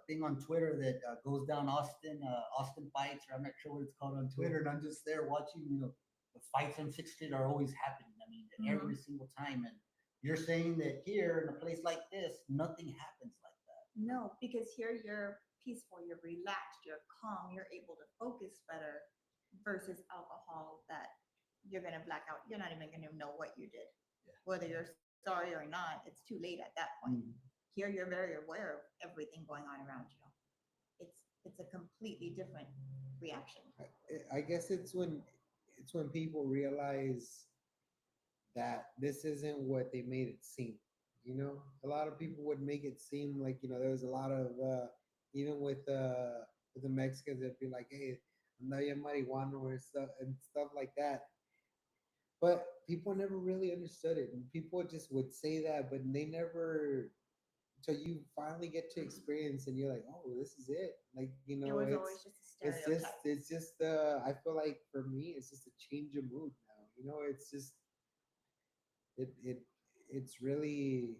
S1: thing on Twitter that goes down Austin fights, or I'm not sure what it's called on Twitter, and I'm just there watching. The fights on Sixth Street are always happening. I mean, every single time. And you're saying that here in a place like this, nothing happens like that.
S2: No, because here you're peaceful, you're relaxed, you're calm, you're able to focus better versus alcohol that you're gonna black out. You're not even gonna know what you did.
S1: Yeah.
S2: Whether you're sorry or not, it's too late at that point.
S1: Mm.
S2: Here you're very aware of everything going on around you. It's a completely different reaction.
S3: I guess it's when people realize that this isn't what they made it seem. A lot of people would make it seem like there was a lot of even with the Mexicans that'd be like, hey, andaya marijuana or stuff like that. But people never really understood it, and people just would say that, but they never until you finally get to experience and you're like, oh, this is it. Like
S2: It was always just a stereotype.
S3: it's just I feel like for me it's just a change of mood now. It's just it it's really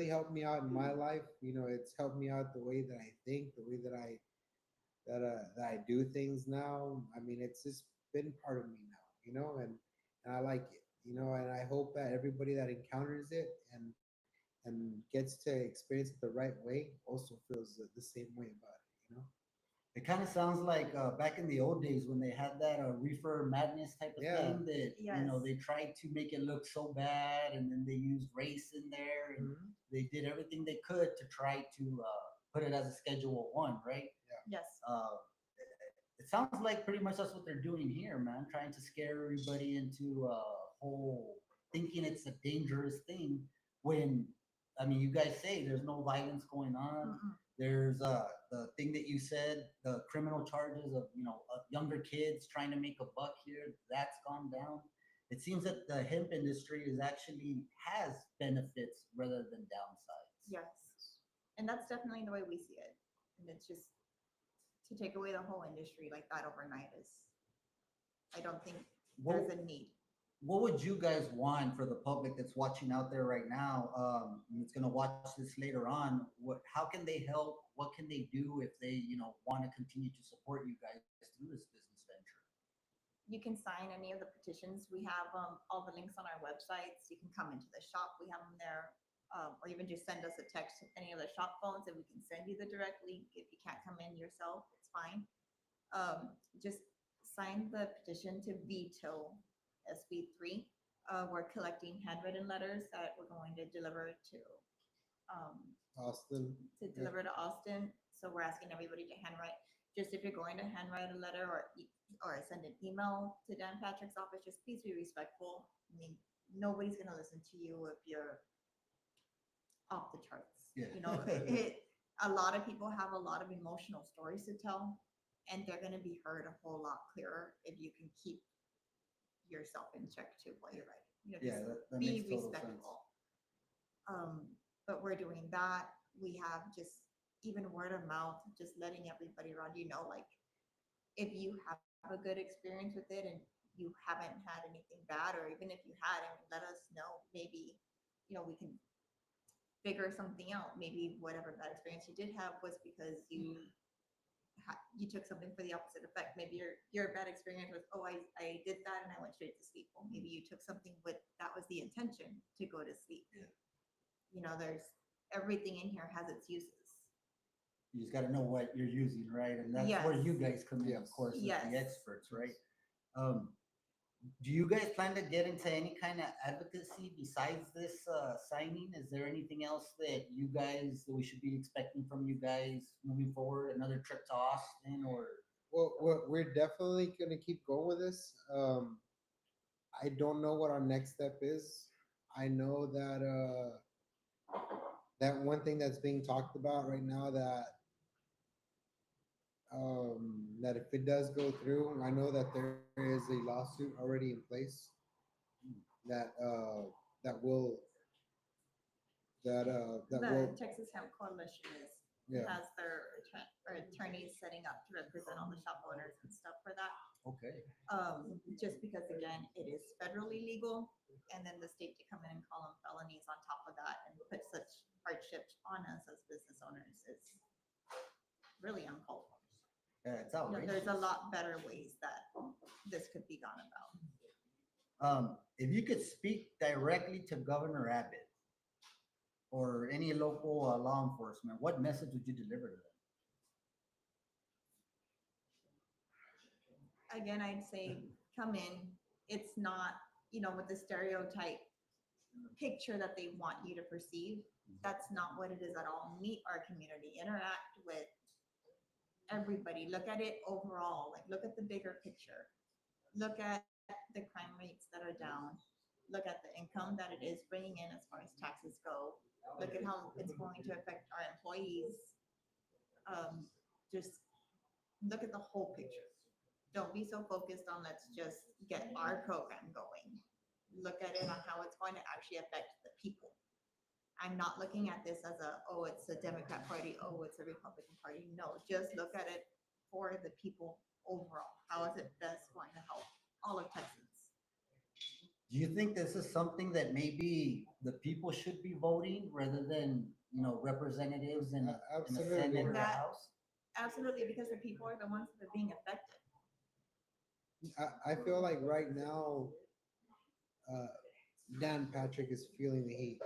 S3: helped me out in my life. It's helped me out the way that I think, the way that I do things now. I mean, it's just been part of me now, and I like it, and I hope that everybody that encounters it and gets to experience it the right way also feels the same way about it.
S1: It kind of sounds like back in the old days when they had that reefer madness type of
S3: Yeah.
S1: thing that
S2: Yes.
S1: they tried to make it look so bad, and then they used race in there, and
S3: Mhm.
S1: they did everything they could to try to put it as a Schedule 1, right?
S2: Yes.
S1: Uh, it sounds like pretty much that's what they're doing here, man. Trying to scare everybody into whole thinking it's a dangerous thing when, I mean, you guys say there's no violence going on.
S2: Mm-mm.
S1: There's the thing that you said, the criminal charges of younger kids trying to make a buck here. That's gone down. It seems that the hemp industry is actually has benefits rather than downsides.
S2: Yes. And that's definitely the way we see it. And it's just to take away the whole industry like that overnight is, I don't think there's a need.
S1: What would you guys want for the public that's watching out there right now? And it's going to watch this later on. How can they help? What can they do if they, want to continue to support you guys through this business venture?
S2: You can sign any of the petitions. We have all the links on our websites. You can come into the shop. We have them there. Or even just send us a text to any of the shop phones and we can send you the direct link. If you can't come in yourself, it's fine. Just sign the petition to veto SB3. We're collecting handwritten letters that we're going to deliver
S3: Austin.
S2: to Austin. So we're asking everybody to handwrite. Just if you're going to handwrite a letter or send an email to Dan Patrick's office, just please be respectful. I mean, nobody's gonna listen to you if you're off the charts.
S1: Yeah.
S2: A lot of people have a lot of emotional stories to tell, and they're gonna be heard a whole lot clearer if you can keep yourself in check too while you're writing.
S1: Yeah,
S2: Just
S1: that
S2: be
S1: makes total sense.
S2: respectful. But we're doing that. We have just even word of mouth, just letting everybody around like if you have a good experience with it and you haven't had anything bad, or even if you had, let us know. Maybe we can figure something out. Maybe whatever bad experience you did have was because you took something for the opposite effect. Maybe your bad experience was, oh, I did that and I went straight to sleep. Well, maybe you took something with that was the intention to go to sleep.
S1: Yeah.
S2: There's everything in here has its uses.
S1: You just got to know what you're using, right? And that's where
S2: Yes.
S1: you guys come in, of
S3: Yes.
S1: course, as
S2: Yes.
S1: the experts, right? Um, do you guys plan to get into any kind of advocacy besides this signing? Is there anything else that we should be expecting from you guys moving forward? Another trip to Austin, or
S3: Well, we're definitely gonna keep going with this. I don't know what our next step is. I know that that one thing that's being talked about right now, that if it does go through, I know that there is a lawsuit already in place that that will that
S2: The
S3: will
S2: Texas Hemp Coalition
S3: yeah.
S2: has their attorneys setting up to represent all the shop owners and stuff for that.
S1: okay,
S2: Just because again, it is federally legal, and then the state to come in and call them felonies on top of that and put such hardships on us as business owners is really uncalled for.
S1: yeah, it's
S2: You know,
S1: outrageous.
S2: there's a lot better ways that this could be gone about.
S1: If you could speak directly to Governor Abbott or any local law enforcement, what message would you deliver to them?
S2: Again, I'd say come in. It's not, with the stereotype picture that they want you to perceive. That's not what it is at all. Meet our community, interact with everybody. Look at it overall. Like, look at the bigger picture. Look at the crime rates that are down. Look at the income that it is bringing in as far as taxes go. Look at how it's going to affect our employees. Just look at the whole picture. Don't be so focused on let's just get our program going. Look at it on how it's going to actually affect the people. I'm not looking at this as it's a Democrat Party, it's a Republican Party. No, just look at it for the people overall. How is it best going to help all of Texans?
S1: Do you think this is something that maybe the people should be voting rather than, representatives in the
S3: Absolutely.
S1: Senate or the
S2: That-
S1: House?
S2: Absolutely, because the people are the ones that are being affected.
S3: I feel like right now, uh, Dan Patrick is feeling the heat.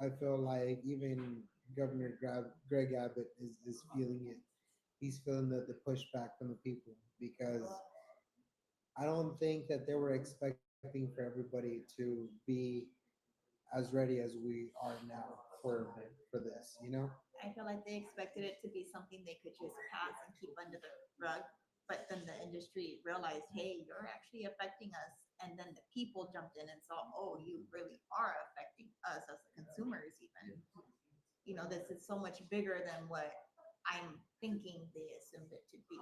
S3: I feel like even Greg Abbott is feeling it. He's feeling the pushback from the people because I don't think that they were expecting for everybody to be as ready as we are now for this.
S2: I feel like they expected it to be something they could just pass and keep under the rug. But then the industry realized, hey, you're actually affecting us. And then the people jumped in and saw, oh, you really are affecting us as the consumers even. This is so much bigger than what I'm thinking they assumed it to be.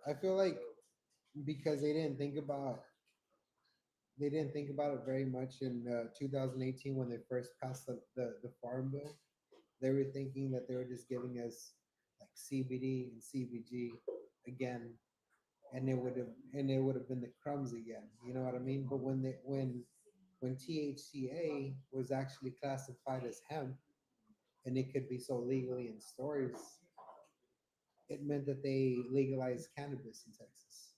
S3: I feel like because they didn't think about it very much in 2018 when they first passed the farm bill. They were thinking that they were just giving us like CBD and CBG again, and it would have been the crumbs again. You know what I mean? But when THCA was actually classified as hemp, and it could be sold legally in stores, it meant that they legalized cannabis in Texas.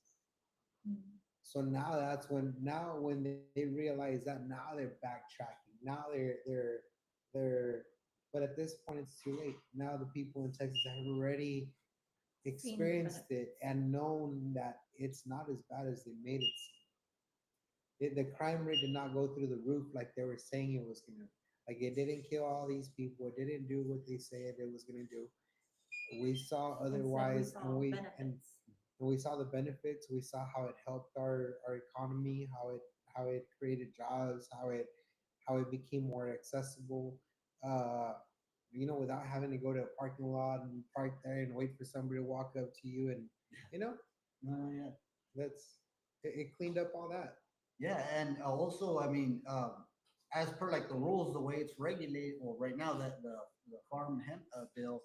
S3: So now when they realize that, now they're backtracking. Now they're but at this point it's too late. Now the people in Texas have already experienced it and known that it's not as bad as they made it seem. The crime rate did not go through the roof like they were saying it was gonna. Like, it didn't kill all these people. It didn't do what they said it was gonna do. We saw otherwise, and we saw the benefits. We saw how it helped our economy, how it created jobs, how it became more accessible. Without having to go to a parking lot and park there and wait for somebody to walk up to you, and you know,
S1: Yeah.
S3: it cleaned up all that.
S1: Yeah, and also, I mean, as per like the rules, the way it's regulated, well, right now that the farm hemp bill,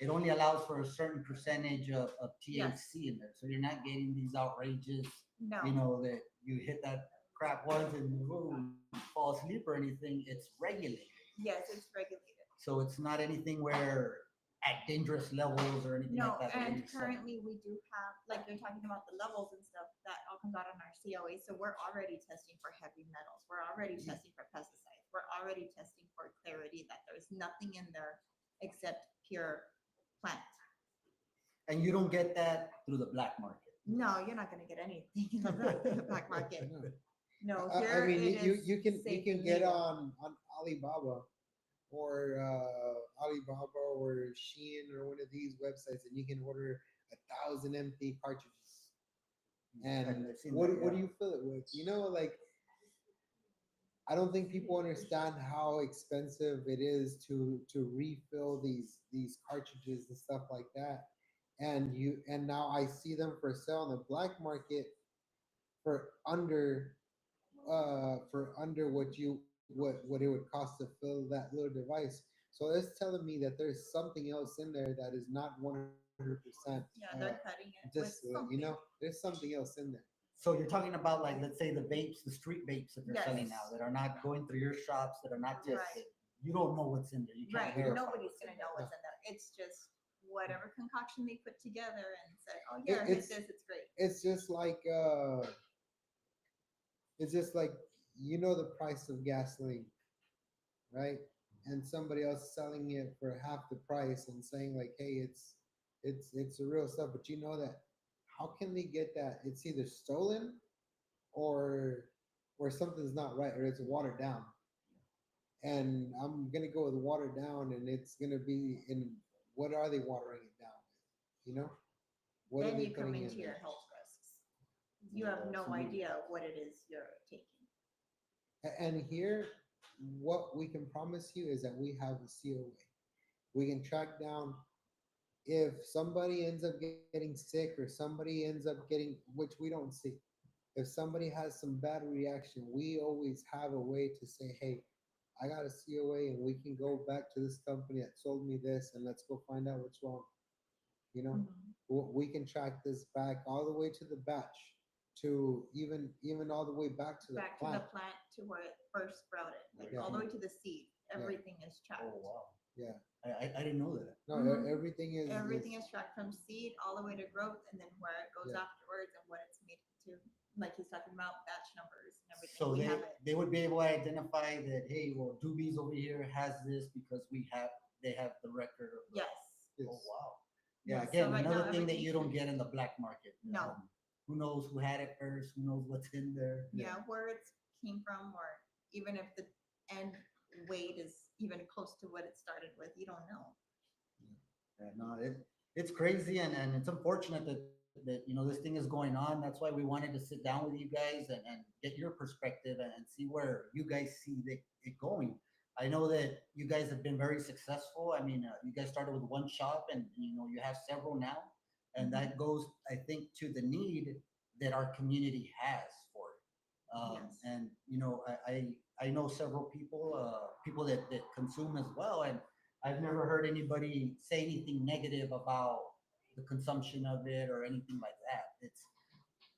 S1: it only allows for a certain percentage of THC in there, so you're not getting these outrageous,
S2: No.
S1: that you hit that crap once and boom, fall asleep or anything. It's regulated,
S2: Yes, it's regulated.
S1: so it's not anything where at dangerous levels or anything
S2: No,
S1: like that.
S2: and currently we do have, like you're talking about the levels and stuff, that all comes out on our COA. So we're already testing for heavy metals. We're already testing for pesticides. we're already testing for clarity that there's nothing in there except pure plant.
S1: And you don't get that through the black market.
S2: No, you're not gonna get anything in the black market. No,
S3: I
S2: here
S3: mean,
S2: it
S3: you
S2: is
S3: you can you
S2: safe
S3: can
S2: and
S3: get
S2: legal.
S3: on Alibaba or Alibaba or Shein or one of these websites, and you can order 1,000 empty cartridges. And
S1: I've seen
S3: what
S1: that,
S3: what do
S1: yeah.
S3: you fill it with? You know, like I don't think people understand how expensive it is to refill these cartridges and stuff like that. And now I see them for sale on the black market for under what it would cost to fill that little device. So it's telling me that there's something else in there that is not 100%.
S2: Yeah, they're cutting it with
S3: Just you
S2: something.
S3: know, there's something else in there.
S1: So you're talking about like, let's say the vapes, the street vapes that they're selling
S2: Yes.
S1: now that are not going through your shops, that are not
S2: Right.
S1: tested. You don't know what's in there. You can't
S2: Right,
S1: verify
S2: nobody's
S1: what's in
S2: gonna
S1: there.
S2: know what's in there. It's just whatever concoction they put together and said, oh
S3: It-
S2: yeah, hit
S3: it's-
S2: this, it's great.
S3: It's just like you know the price of gasoline, right? And somebody else selling it for half the price and saying like, hey, it's the real stuff, but you know that how can they get that? It's either stolen or something's not right or it's watered down. And I'm gonna go with watered down, and it's gonna be in what are they watering it down with? You know, what are
S2: Then
S3: they
S2: you come
S3: putting
S2: into
S3: in
S2: your
S3: there?
S2: health risks. You have no
S1: Absolutely.
S2: idea what it is you're taking.
S3: And here, what we can promise you is that we have a COA. We can track down if somebody ends up getting sick or somebody ends up getting, which we don't see. If somebody has some bad reaction, we always have a way to say, hey, I got a COA and we can go back to this company that sold me this and let's go find out what's wrong. You know, we can track this back all the way to the batch, to even all the way back to the
S2: Back to
S3: plant.
S2: the plant to where it first sprouted, like
S3: Yeah.
S2: all the way to the seed. Everything is tracked.
S1: Oh, wow.
S3: Yeah.
S1: I didn't know that.
S3: No,
S2: Mhm.
S3: everything is
S2: Everything is tracked from seed all the way to growth, and then where it goes
S3: Yeah.
S2: afterwards and what it's made into. Like he's talking about batch numbers and everything.
S1: So
S2: We
S1: they,
S2: have it.
S1: they would be able to identify that, hey, well, Doobie's over here has this because they have the record of.
S2: Yes.
S3: Yes.
S1: Oh, wow. Yeah,
S2: Yes, so
S1: again,
S2: right now
S1: another thing that
S2: everything's
S1: you don't
S2: tracked.
S1: get in the black market.
S2: No.
S1: Who knows who had it first? Who knows what's in there?
S2: Yeah, where it came from, or even if the end weight is even close to what it started with, you don't know.
S1: Yeah, no, it's crazy and it's unfortunate that this thing is going on. That's why we wanted to sit down with you guys and get your perspective and see where you guys see it going. I know that you guys have been very successful. I mean, you guys started with one shop and you have several now, and that goes, I think, to the need that our community has for it.
S2: Yes.
S1: And I know several people that consume as well, and I've never heard anybody say anything negative about the consumption of it or anything like that.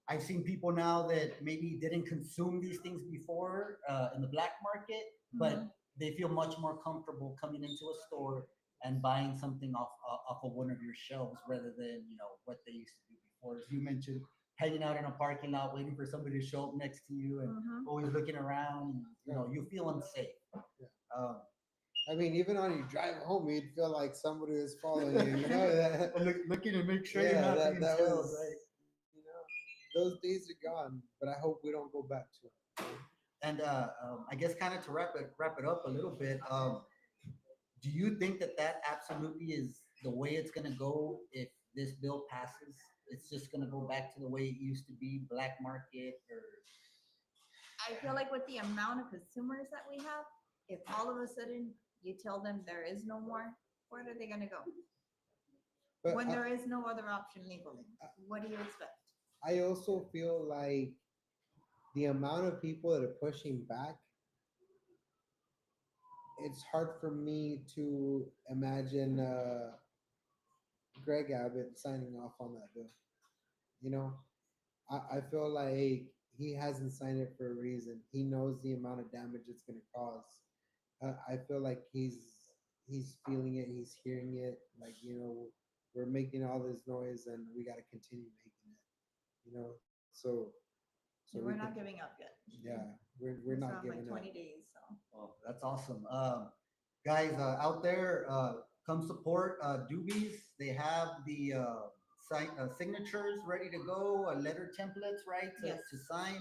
S1: I've seen people now that maybe didn't consume these things before in the black market, but
S2: Mhm.
S1: they feel much more comfortable coming into a store and buying something off of one of your shelves rather than what they used to do before. As you mentioned, hanging out in a parking lot waiting for somebody to show up next to you and
S2: Mhm.
S1: always looking around. You feel unsafe. Um,
S3: I mean, even on your drive home, you'd feel like somebody was following you. You know that.
S1: looking to make sure
S3: Yeah,
S1: you're not
S3: that
S1: being
S3: that
S1: tailed,
S3: was.
S1: right?
S3: You know, those days are gone, but I hope we don't go back to it.
S1: And I guess kind of to wrap it up a little bit. Do you think that absolutely is the way it's going to go if this bill passes? It's just going to go back to the way it used to be, black market, or
S2: I feel like with the amount of consumers that we have, if all of a sudden you tell them there is no more, where are they gonna go?
S3: But
S2: When there is no other option legally, what do you expect?
S3: I also feel like the amount of people that are pushing back, it's hard for me to imagine Greg Abbott signing off on that bill. You know, I feel like he hasn't signed it for a reason. He knows the amount of damage it's going to cause. I feel like he's feeling it, he's hearing it. Like we're making all this noise, and we got to continue making it. You know, So
S2: We're
S3: we
S2: not
S3: can,
S2: giving up yet.
S3: yeah, we're
S2: We still
S3: not
S2: have like
S3: giving up.
S2: 20 days, so.
S1: Oh, that's awesome. Guys out there, come support Doobies. They have the signatures ready to go, letter templates, right,
S2: Yes.
S1: to sign.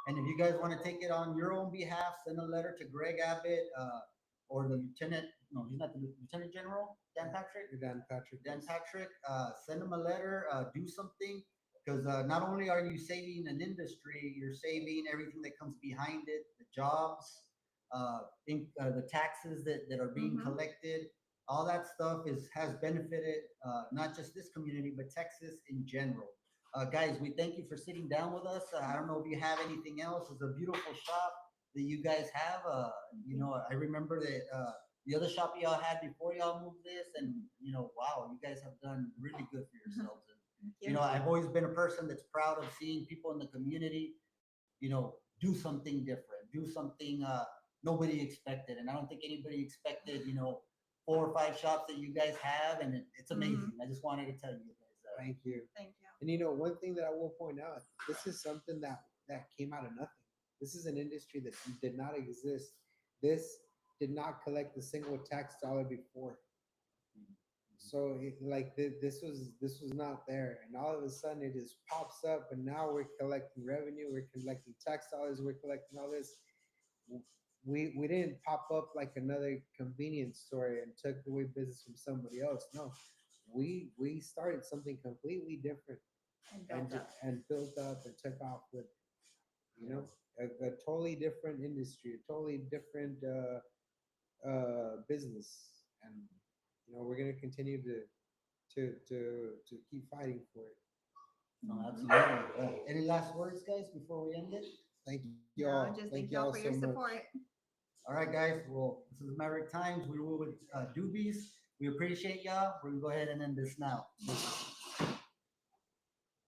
S1: And if you guys want to take it on your own behalf, send a letter to Greg Abbott or the lieutenant. No, he's not the lieutenant general. Dan Patrick.
S3: Dan Patrick.
S1: Dan Patrick, send them a letter, do something, because not only are you saving an industry, you're saving everything that comes behind it, the jobs, the taxes that are being
S2: Mhm.
S1: collected. All that stuff has benefited not just this community, but Texas in general. Guys, we thank you for sitting down with us. I don't know if you have anything else. It's a beautiful shop that you guys have. I remember that the other shop y'all had before y'all moved this, and wow, you guys have done really good for yourselves. And I've always been a person that's proud of seeing people in the community, do something different, do something nobody expected. And I don't think anybody expected, 4 or 5 shops that you guys have, and it's amazing. I just wanted to tell you guys that.
S3: Thank you.
S2: Thank you.
S3: And one thing that I will point out, this is something that came out of nothing. This is an industry that did not exist. This did not collect a single tax dollar before. So this was not there, and all of a sudden it just pops up, and now we're collecting revenue, we're collecting tax dollars, we're collecting all this. We didn't pop up like another convenience store and took away business from somebody else. No, we started something completely different and built up and took off with a totally different industry, a totally different business, and we're gonna continue to keep fighting for it.
S1: No, absolutely. Any last words, guys, before we end it?
S3: Thank you
S2: No,
S3: all.
S2: just
S3: Thank
S2: thank y'all for
S3: so
S2: your
S3: much.
S2: support.
S1: All right, guys. Well, this is Maverick Times. We were with Doobies. We appreciate y'all. We're gonna go ahead and end this now.